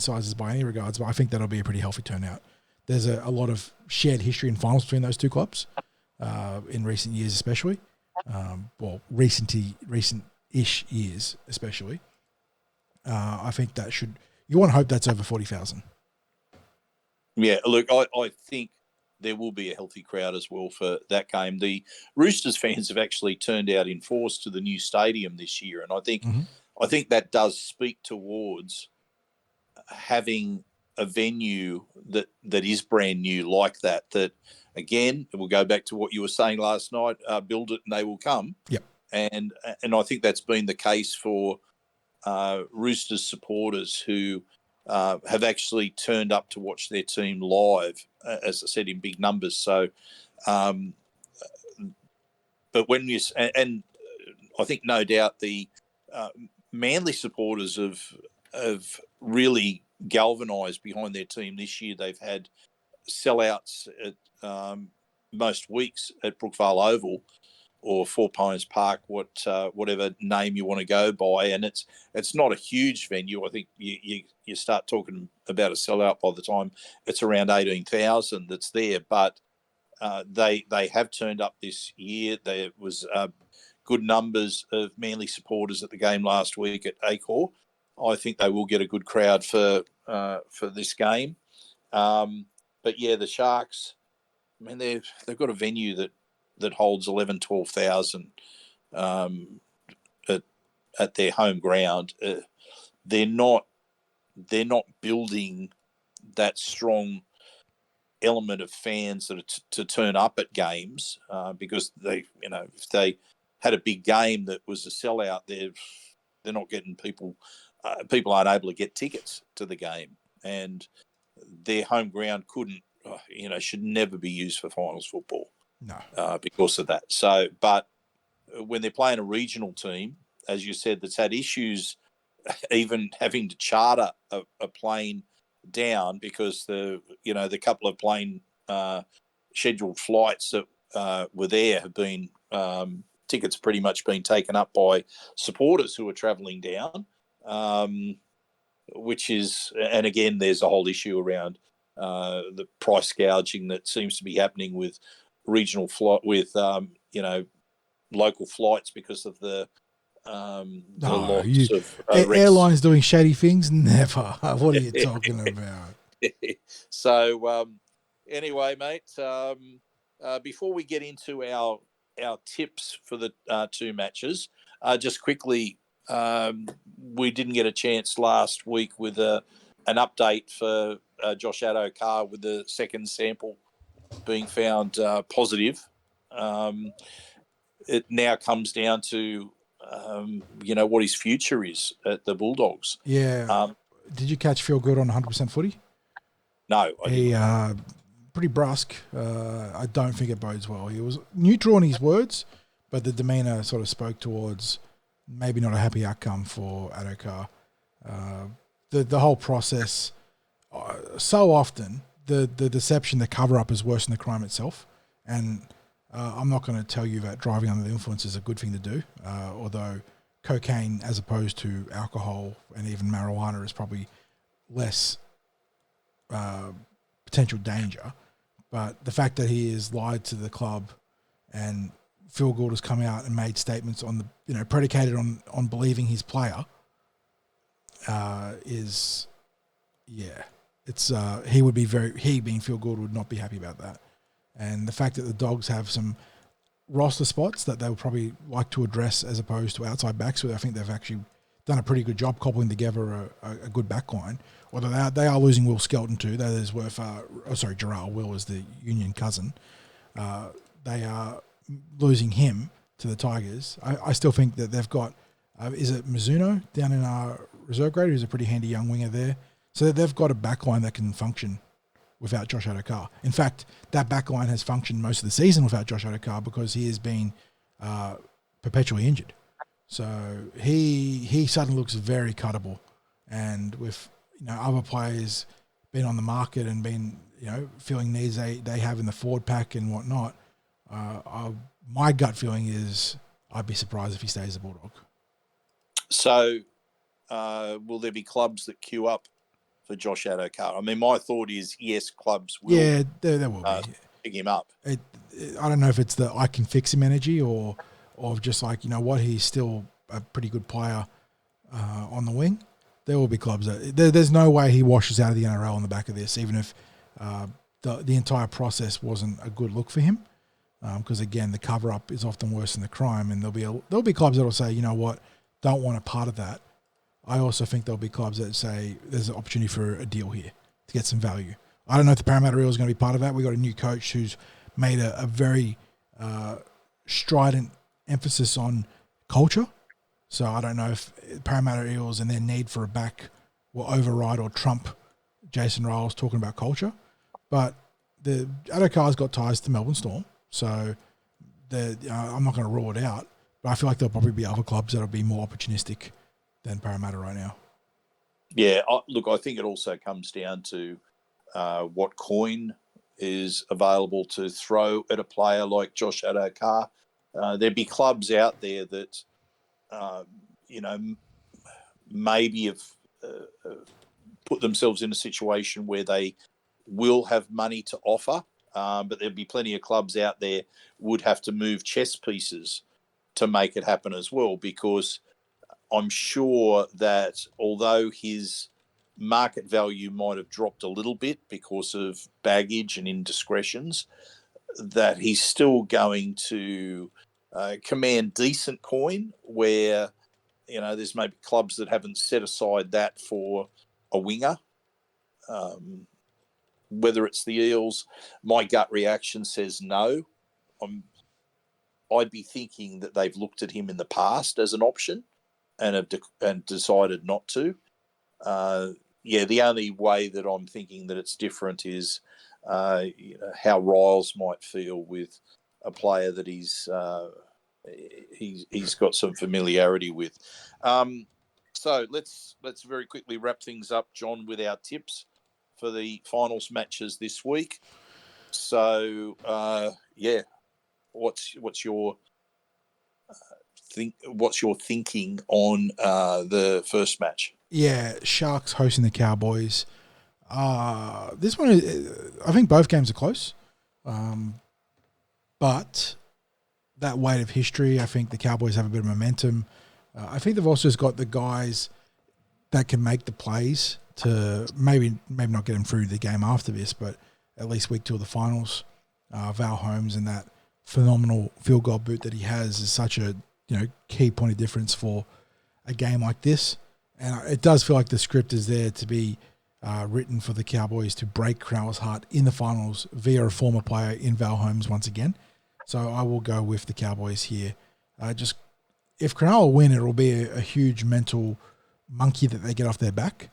C: sizes by any regards, but I think that'll be a pretty healthy turnout. There's a lot of shared history and finals between those two clubs in recent years, especially. Recent-ish years, especially. I think that you want to hope that's over 40,000.
D: Yeah, look, I think there will be a healthy crowd as well for that game. The Roosters fans have actually turned out in force to the new stadium this year, and I think that does speak towards having a venue that is brand new like that. That again, we'll go back to what you were saying last night. Build it, and they will come.
C: Yep.
D: And I think that's been the case for Roosters supporters who have actually turned up to watch their team live, as I said, in big numbers. So, but when and I think no doubt the Manly supporters have really galvanised behind their team this year. They've had sellouts at most weeks at Brookvale Oval or Four Pines Park, whatever name you want to go by, and it's not a huge venue. I think you start talking about a sellout by the time it's around 18,000 that's there. But they have turned up this year. There was good numbers of Manly supporters at the game last week at Accor. I think they will get a good crowd for this game. But yeah, the Sharks, I mean, they've got a venue that holds 11,000, 12,000 at their home ground. They're not building that strong element of fans that are to turn up at games because if they had a big game that was a sellout, they're not getting people. People aren't able to get tickets to the game, and their home ground should never be used for finals football. No, because of that. So, but when they're playing a regional team, as you said, that's had issues, even having to charter a plane down because the couple of plane scheduled flights that were there have been tickets pretty much been taken up by supporters who are travelling down, which is, and again, there's a whole issue around the price gouging that seems to be happening with regional flight with local flights because of the lots of
C: airlines doing shady things. Never. What are you talking about?
D: So anyway, mate, before we get into our tips for the two matches, just quickly, we didn't get a chance last week with an update for Josh Addo-Carr with the second sample being found positive. It now comes down to what his future is at the Bulldogs.
C: Yeah. Did you catch Phil Good on 100% footy?
D: No, I didn't.
C: Pretty brusque. I don't think it bodes well. He was neutral in his words, but the demeanour sort of spoke towards maybe not a happy outcome for Addo-Carr. The whole process, so often, the deception, the cover-up is worse than the crime itself. And I'm not going to tell you that driving under the influence is a good thing to do, although cocaine as opposed to alcohol and even marijuana is probably less potential danger. But the fact that he has lied to the club and Phil Gould has come out and made statements on the, predicated on believing his player it's he would be he being Phil Gould would not be happy about that. And the fact that the Dogs have some roster spots that they would probably like to address as opposed to outside backs, where I think they've actually done a pretty good job cobbling together a good back line. Although they are losing Will Skelton too. That is worth, Gerald. Will is the Union cousin. They are losing him to the Tigers. I still think that they've got, is it Mizuno down in our reserve grade, who's a pretty handy young winger there. So that they've got a back line that can function without Josh Addo-Carr. In fact, that back line has functioned most of the season without Josh Addo-Carr because he has been perpetually injured. So he suddenly looks very cuttable. And with other players being on the market and being feeling needs they have in the forward pack and whatnot, my gut feeling is I'd be surprised if he stays a Bulldog.
D: So will there be clubs that queue up for Josh Addo-Carr? I mean, my thought is yes, clubs will.
C: Yeah, there will be.
D: Pick him up.
C: I don't know if it's the I can fix him energy or just like, he's still a pretty good player on the wing. There will be clubs that there's no way he washes out of the NRL on the back of this, even if the entire process wasn't a good look for him. Because again, the cover up is often worse than the crime, and there'll be clubs that will say, don't want a part of that. I also think there'll be clubs that say there's an opportunity for a deal here to get some value. I don't know if the Parramatta Eels is going to be part of that. We got a new coach who's made a very strident emphasis on culture. So I don't know if Parramatta Eels and their need for a back will override or trump Jason Ryles talking about culture. But the Addo-Carr's got ties to Melbourne Storm, so I'm not going to rule it out. But I feel like there'll probably be other clubs that'll be more opportunistic than Parramatta right now.
D: Yeah, look, I think it also comes down to what coin is available to throw at a player like Josh Addo-Carr. There'd be clubs out there that, maybe have put themselves in a situation where they will have money to offer, but there'd be plenty of clubs out there would have to move chess pieces to make it happen as well, because I'm sure that although his market value might have dropped a little bit because of baggage and indiscretions, that he's still going to command decent coin where, there's maybe clubs that haven't set aside that for a winger. Whether it's the Eels, my gut reaction says no. I'd be thinking that they've looked at him in the past as an option and have decided not to. The only way that I'm thinking that it's different is how Ryles might feel with a player that he's got some familiarity with. So let's very quickly wrap things up, John, with our tips for the finals matches this week. So what's your thinking on the first match?
C: Yeah, Sharks hosting the Cowboys. This one, I think both games are close. But that weight of history, I think the Cowboys have a bit of momentum. I think they've also got the guys that can make the plays to maybe not get them through the game after this, but at least week 2 of the finals. Val Holmes and that phenomenal field goal boot that he has is such a key point of difference for a game like this. And it does feel like the script is there to be written for the Cowboys to break Cronulla's heart in the finals via a former player in Val Holmes once again. So I will go with the Cowboys here. If Cronulla win, it will be a huge mental monkey that they get off their back.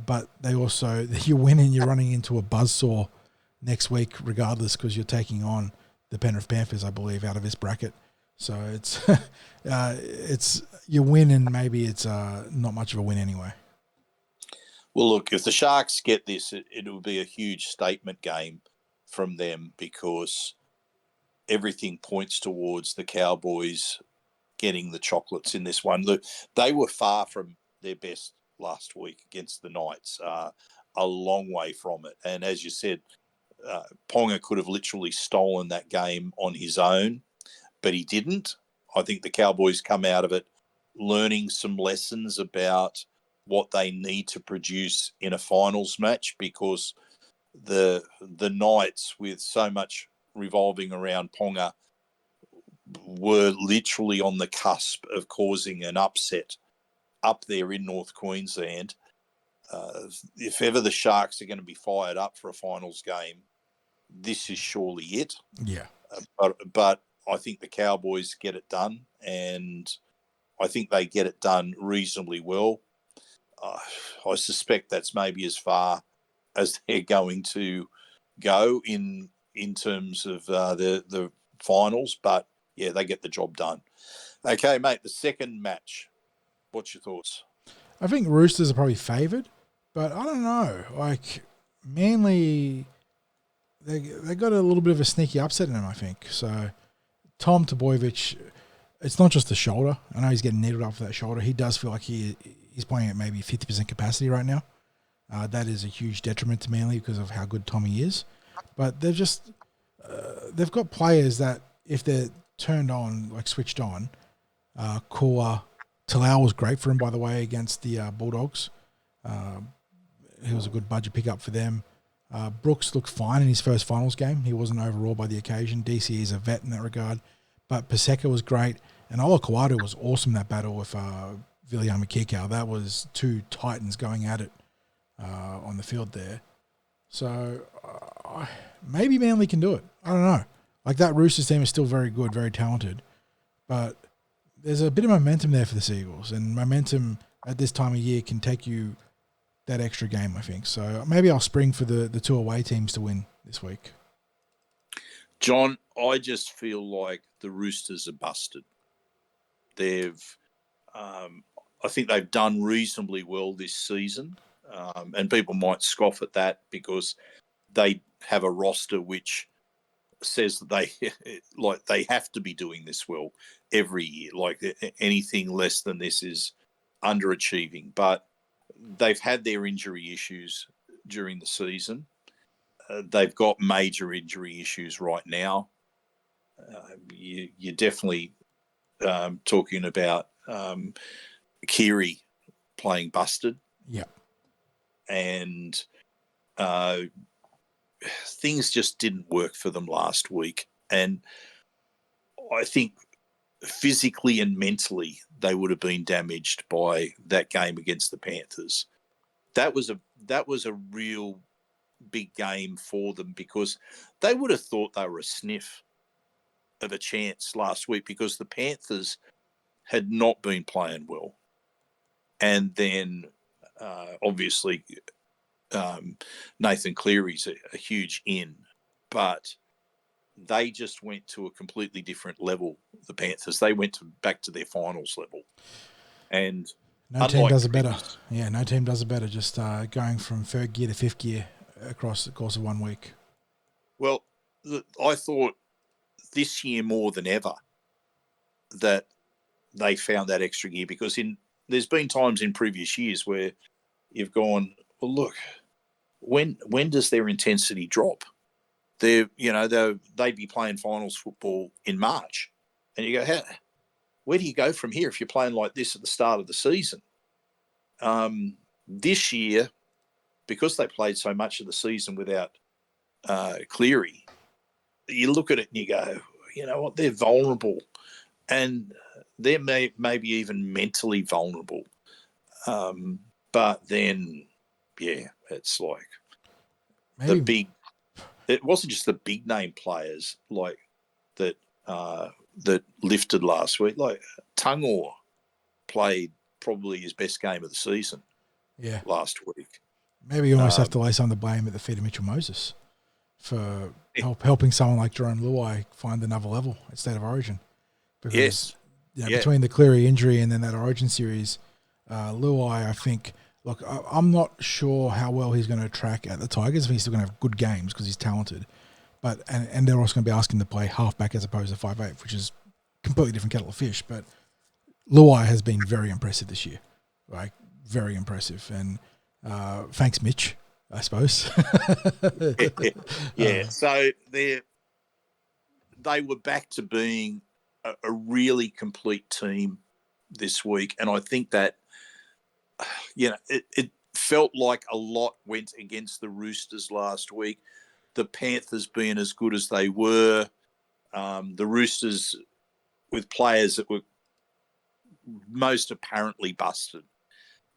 C: But they also, you win and you're running into a buzzsaw next week regardless, because you're taking on the Penrith Panthers, I believe, out of this bracket. So it's you win and maybe it's not much of a win anyway.
D: Well, look, if the Sharks get this, it will be a huge statement game from them, because everything points towards the Cowboys getting the chocolates in this one. Look, they were far from their best last week against the Knights, a long way from it. And as you said, Ponga could have literally stolen that game on his own, but he didn't. I think the Cowboys come out of it learning some lessons about what they need to produce in a finals match, because the Knights, with so much revolving around Ponga, were literally on the cusp of causing an upset up there in North Queensland. If ever the Sharks are going to be fired up for a finals game, this is surely it.
C: Yeah.
D: But I think the Cowboys get it done, and I think they get it done reasonably well. I suspect that's maybe as far as they're going to go in terms of the finals. But, yeah, they get the job done. Okay, mate, the second match. What's your thoughts?
C: I think Roosters are probably favoured, but I don't know. Like, Manly, they got a little bit of a sneaky upset in them, I think. So, Tom Trbojevic, it's not just the shoulder. I know he's getting needled up for that shoulder. He does feel like he's playing at maybe 50% capacity right now. That is a huge detriment to Manly because of how good Tommy is. But they've just they've got players that if they're turned on, like switched on, Kua, Talau was great for him, by the way, against the Bulldogs. He was a good budget pickup for them. Brooks looked fine in his first finals game. He wasn't overawed by the occasion. DC is a vet in that regard. But Paseka was great. And Ola Kawadu was awesome in that battle with Viliame Kikau. That was two titans going at it on the field there. So maybe Manly can do it. I don't know. Like, that Roosters team is still very good, very talented. But there's a bit of momentum there for the Seagulls. And momentum at this time of year can take you that extra game, I think. So maybe I'll spring for the two away teams to win this week.
D: John, I just feel like the Roosters are busted. I think they've done reasonably well this season, and people might scoff at that because they have a roster which says that they have to be doing this well every year. Like, anything less than this is underachieving. But they've had their injury issues during the season. They've got major injury issues right now. You're definitely talking about Keary playing busted.
C: Yeah.
D: And things just didn't work for them last week. And I think physically and mentally they would have been damaged by that game against the Panthers. That was a real big game for them because they would have thought they were a sniff of a chance last week because the Panthers had not been playing well. And then obviously Nathan Cleary's a huge in, but they just went to a completely different level, the Panthers. They went back to their finals level. And
C: no team does it better. Yeah, no team does it better, just going from third gear to fifth gear across the course of 1 week.
D: Well, I thought this year more than ever that they found that extra gear because there's been times in previous years where you've gone, well, look, when does their intensity drop? They'd be playing finals football in March. And you go, where do you go from here if you're playing like this at the start of the season? This year, because they played so much of the season without Cleary, you look at it and you go, you know what, they're vulnerable. And they're maybe even mentally vulnerable. But then, yeah, it's like maybe it wasn't just the big name players like that lifted last week. Like Tungor played probably his best game of the season.
C: Yeah,
D: last week.
C: Maybe you almost have to lay some of the blame at the feet of Mitchell Moses for helping someone like Jerome Luai find another level at State of Origin. Because between the Cleary injury and then that Origin series, Luai, I think, look, I'm not sure how well he's going to track at the Tigers. I think he's still going to have good games because he's talented. But and they're also going to be asking to play halfback as opposed to 5'8", which is completely different kettle of fish. But Luai has been very impressive this year, like very impressive. And thanks, Mitch, I suppose.
D: Yeah. So they were back to being a really complete team this week, and I think that it felt like a lot went against the Roosters last week. The Panthers being as good as they were, the Roosters with players that were most apparently busted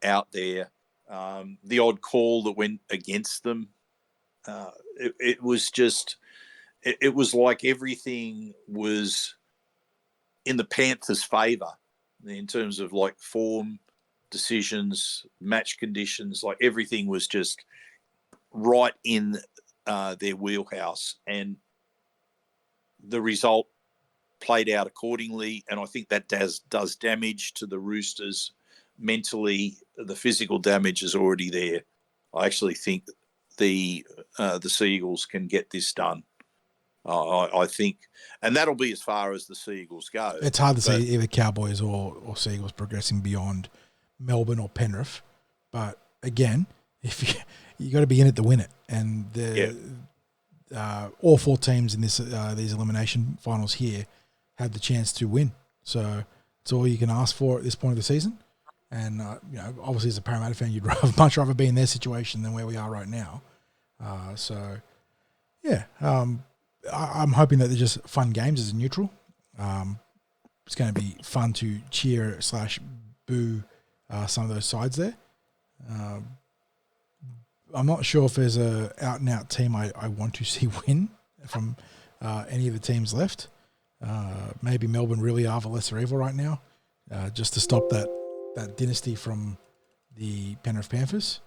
D: out there. The odd call that went against them. It was just, it was like everything was in the Panthers' favour in terms of like form, decisions, match conditions. Like everything was just right in their wheelhouse, and the result played out accordingly. And I think that does damage to the Roosters mentally. The physical damage is already there. I actually think the Seagulls can get this done. I think, and that'll be as far as the Seagulls go.
C: It's hard to see either Cowboys or Seagulls progressing beyond Melbourne or Penrith. But again, if you got to be in it to win it, and all four teams in this these elimination finals here had the chance to win. So it's all you can ask for at this point of the season. And obviously, as a Parramatta fan, you'd much rather be in their situation than where we are right now. I'm hoping that they're just fun games as a neutral. It's going to be fun to cheer / boo some of those sides there. I'm not sure if there's a out and out team I want to see win from any of the teams left. Maybe Melbourne really are the lesser evil right now, just to stop that dynasty from the Penrith Panthers.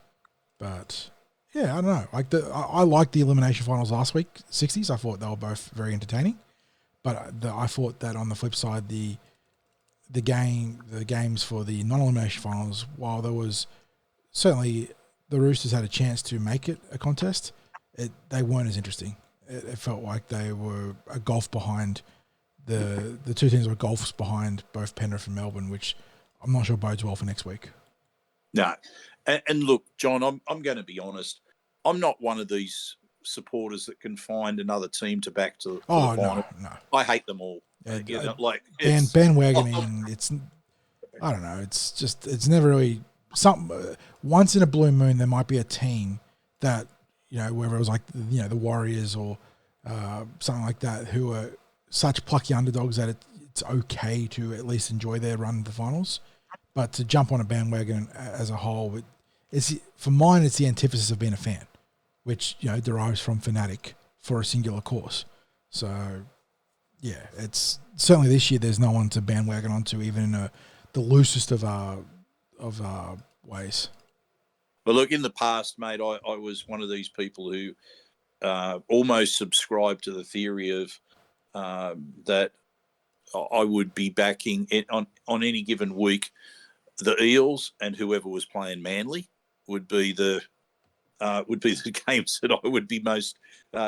C: But yeah, I don't know. I liked the elimination finals last week, 60s. I thought they were both very entertaining. But I thought that on the flip side, the games for the non-elimination finals, while there was certainly the Roosters had a chance to make it a contest, they weren't as interesting. It felt like they were a golf behind the two teams were golfs behind both Penrith and Melbourne, which I'm not sure bodes well for next week.
D: No. And look, John, I'm going to be honest. I'm not one of these supporters that can find another team to back to the final.
C: No.
D: I hate them all.
C: Bandwagoning, it's, I don't know. It's never really something. Once in a blue moon, there might be a team that, whether it was like, the Warriors or something like that, who are such plucky underdogs that it's okay to at least enjoy their run to the finals. But to jump on a bandwagon as a whole, for mine, it's the antithesis of being a fan, which derives from fanatic for a singular cause. So, yeah, it's certainly this year. There's no one to bandwagon onto, even in the loosest of ways.
D: But look, in the past, mate, I was one of these people who almost subscribed to the theory of that I would be backing it on any given week. The Eels and whoever was playing Manly would be the games that I would be most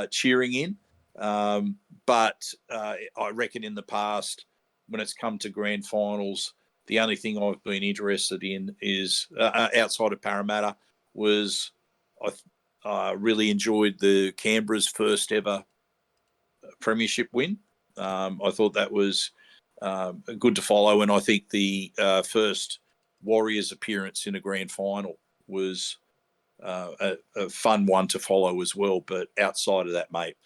D: cheering in. But I reckon in the past, when it's come to grand finals, the only thing I've been interested in is outside of Parramatta was I really enjoyed the Canberra's first ever premiership win. I thought that was good to follow, and I think the first Warriors appearance in a grand final was a fun one to follow as well. But outside of that, mate,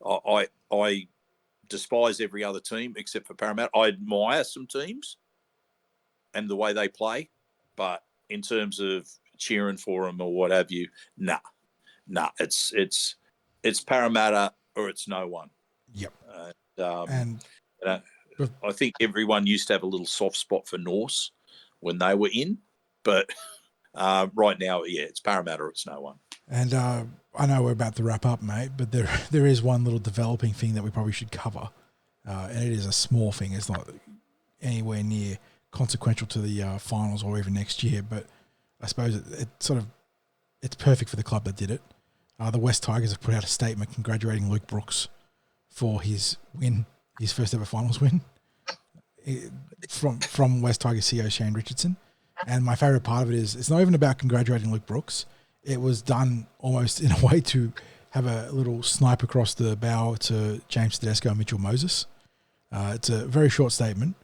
D: I despise every other team except for Parramatta. I admire some teams and the way they play, but in terms of cheering for them or what have you, nah. It's Parramatta or it's no one.
C: Yep.
D: I think everyone used to have a little soft spot for Norse when they were in, but right now, yeah, it's Parramatta or it's no one.
C: And I know we're about to wrap up, mate, but there is one little developing thing that we probably should cover, and it is a small thing. It's not anywhere near consequential to the finals or even next year, but I suppose it's perfect for the club that did it. The West Tigers have put out a statement congratulating Luke Brooks for his win, his first ever finals win, from West Tigers CEO Shane Richardson. And my favourite part of it is it's not even about congratulating Luke Brooks. It was done almost in a way to have a little snipe across the bow to James Tedesco and Mitchell Moses. It's a very short statement.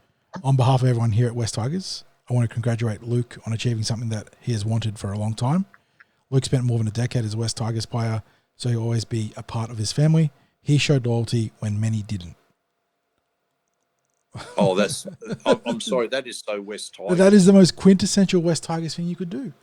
C: On behalf of everyone here at West Tigers, I want to congratulate Luke on achieving something that he has wanted for a long time. Luke spent more than a decade as a West Tigers player, so he'll always be a part of his family. He showed loyalty when many didn't.
D: Oh, I'm sorry. That is so West
C: But
D: Tigers.
C: that is the most quintessential West Tigers thing you could do.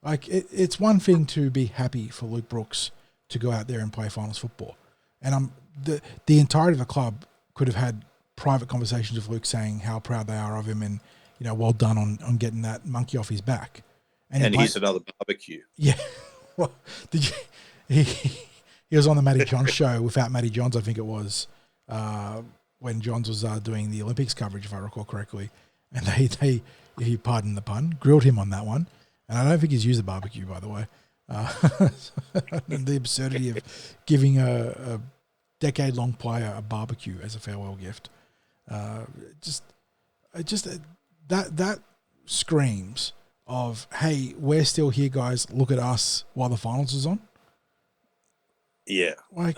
C: Like, it's one thing to be happy for Luke Brooks to go out there and play finals football. And the entirety of the club could have had private conversations with Luke saying how proud they are of him and, well done on getting that monkey off his back.
D: And here's another barbecue.
C: Yeah. Well, did you? He was on the Matty Johns show without Matty Johns, I think it was, when Johns was doing the Olympics coverage, if I recall correctly. And they, if you pardon the pun, grilled him on that one. And I don't think he's used the barbecue, by the way. The absurdity of giving a decade-long player a barbecue as a farewell gift. That screams of, hey, we're still here, guys. Look at us while the finals is on.
D: Yeah,
C: Like,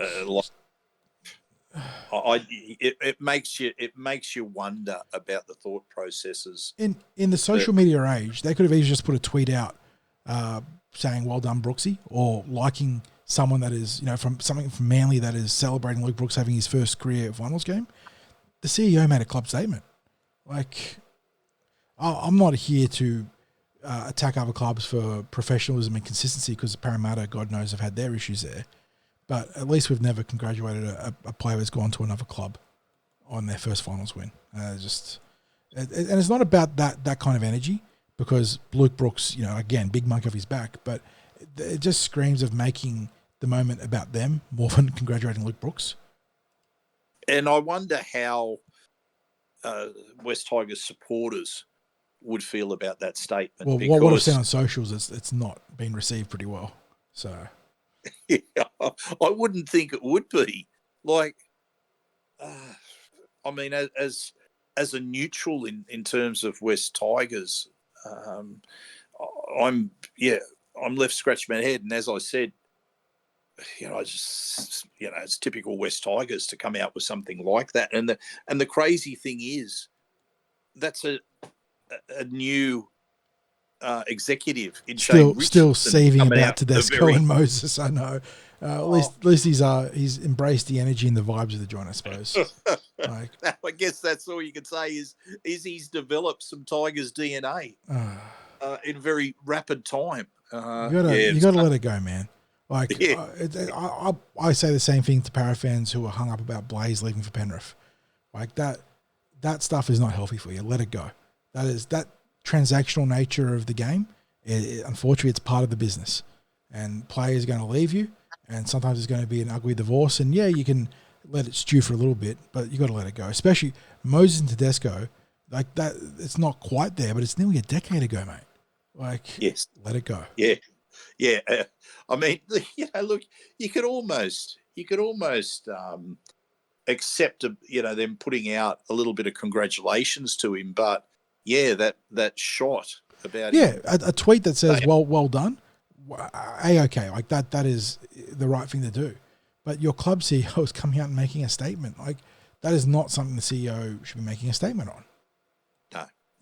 D: it makes you wonder about the thought processes.
C: in the social media age, they could have easily just put a tweet out saying "Well done, Brooksy," or liking someone that is, from something from Manly that is celebrating Luke Brooks having his first career finals game. The CEO made a club statement. Like, I'm not here to attack other clubs for professionalism and consistency, because Parramatta, God knows, have had their issues there. But at least we've never congratulated a player who's gone to another club on their first finals win. And it's not about that kind of energy, because Luke Brooks, again, big monkey off his back, but it just screams of making the moment about them more than congratulating Luke Brooks.
D: And I wonder how West Tigers supporters would feel about that statement.
C: Well,
D: because
C: what I've seen on socials, it's not been received pretty well. So,
D: yeah, I wouldn't think it would be. Like, I mean, as a neutral in terms of West Tigers, I'm left scratching my head. And as I said, it's typical West Tigers to come out with something like that. And the crazy thing is, that's a new executive in Shane Richardson,
C: still seething about
D: out
C: Tedesco and Moses. I know. At least he's embraced the energy and the vibes of the joint, I suppose. Like,
D: I guess that's all you can say is he's developed some Tigers DNA in very rapid time.
C: You gotta let it go, man. Like,
D: Yeah.
C: I say the same thing to Para fans who are hung up about Blaze leaving for Penrith. Like, that stuff is not healthy for you. Let it go. That transactional nature of the game. Unfortunately, it's part of the business, and players are going to leave you, and sometimes it's going to be an ugly divorce. And yeah, you can let it stew for a little bit, but you got to let it go. Especially Moses and Tedesco, like that. It's not quite there, but it's nearly a decade ago, mate. Like,
D: Yes,
C: let it go.
D: yeah. I mean, look, you could almost accept, them putting out a little bit of congratulations to him, but yeah, that shot about him.
C: A tweet that says well done, okay, like that is the right thing to do. But your club CEO is coming out and making a statement. Like, that is not something the CEO should be making a statement on.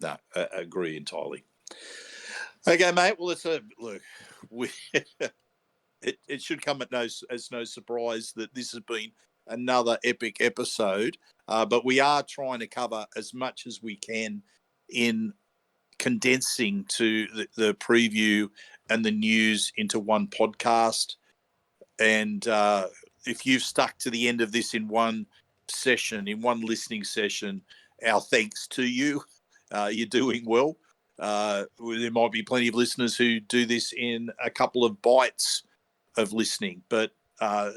D: No, I agree entirely. Okay, mate. Well, it should come as no surprise that this has been another epic episode, but we are trying to cover as much as we can in condensing to the preview and the news into one podcast. And if you've stuck to the end of this in one listening session, our thanks to you. You're doing well. There might be plenty of listeners who do this in a couple of bites of listening, but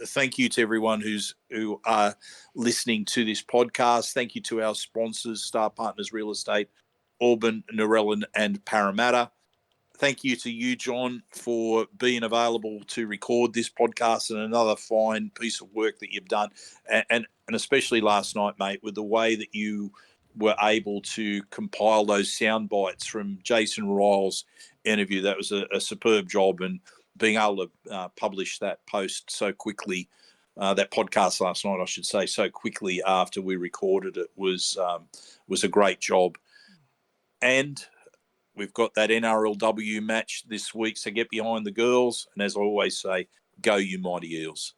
D: thank you to everyone who are listening to this podcast. Thank you to our sponsors, Star Partners Real Estate, Auburn, Narellan, and Parramatta. Thank you to you, John, for being available to record this podcast, and another fine piece of work that you've done, and especially last night, mate, with the way that you were able to compile those sound bites from Jason Ryle's interview. That was a superb job, and being able to publish that post so quickly, that podcast last night, I should say, so quickly after we recorded it was a great job. And we've got that NRLW match this week, so get behind the girls. And as I always say, go you mighty Eels.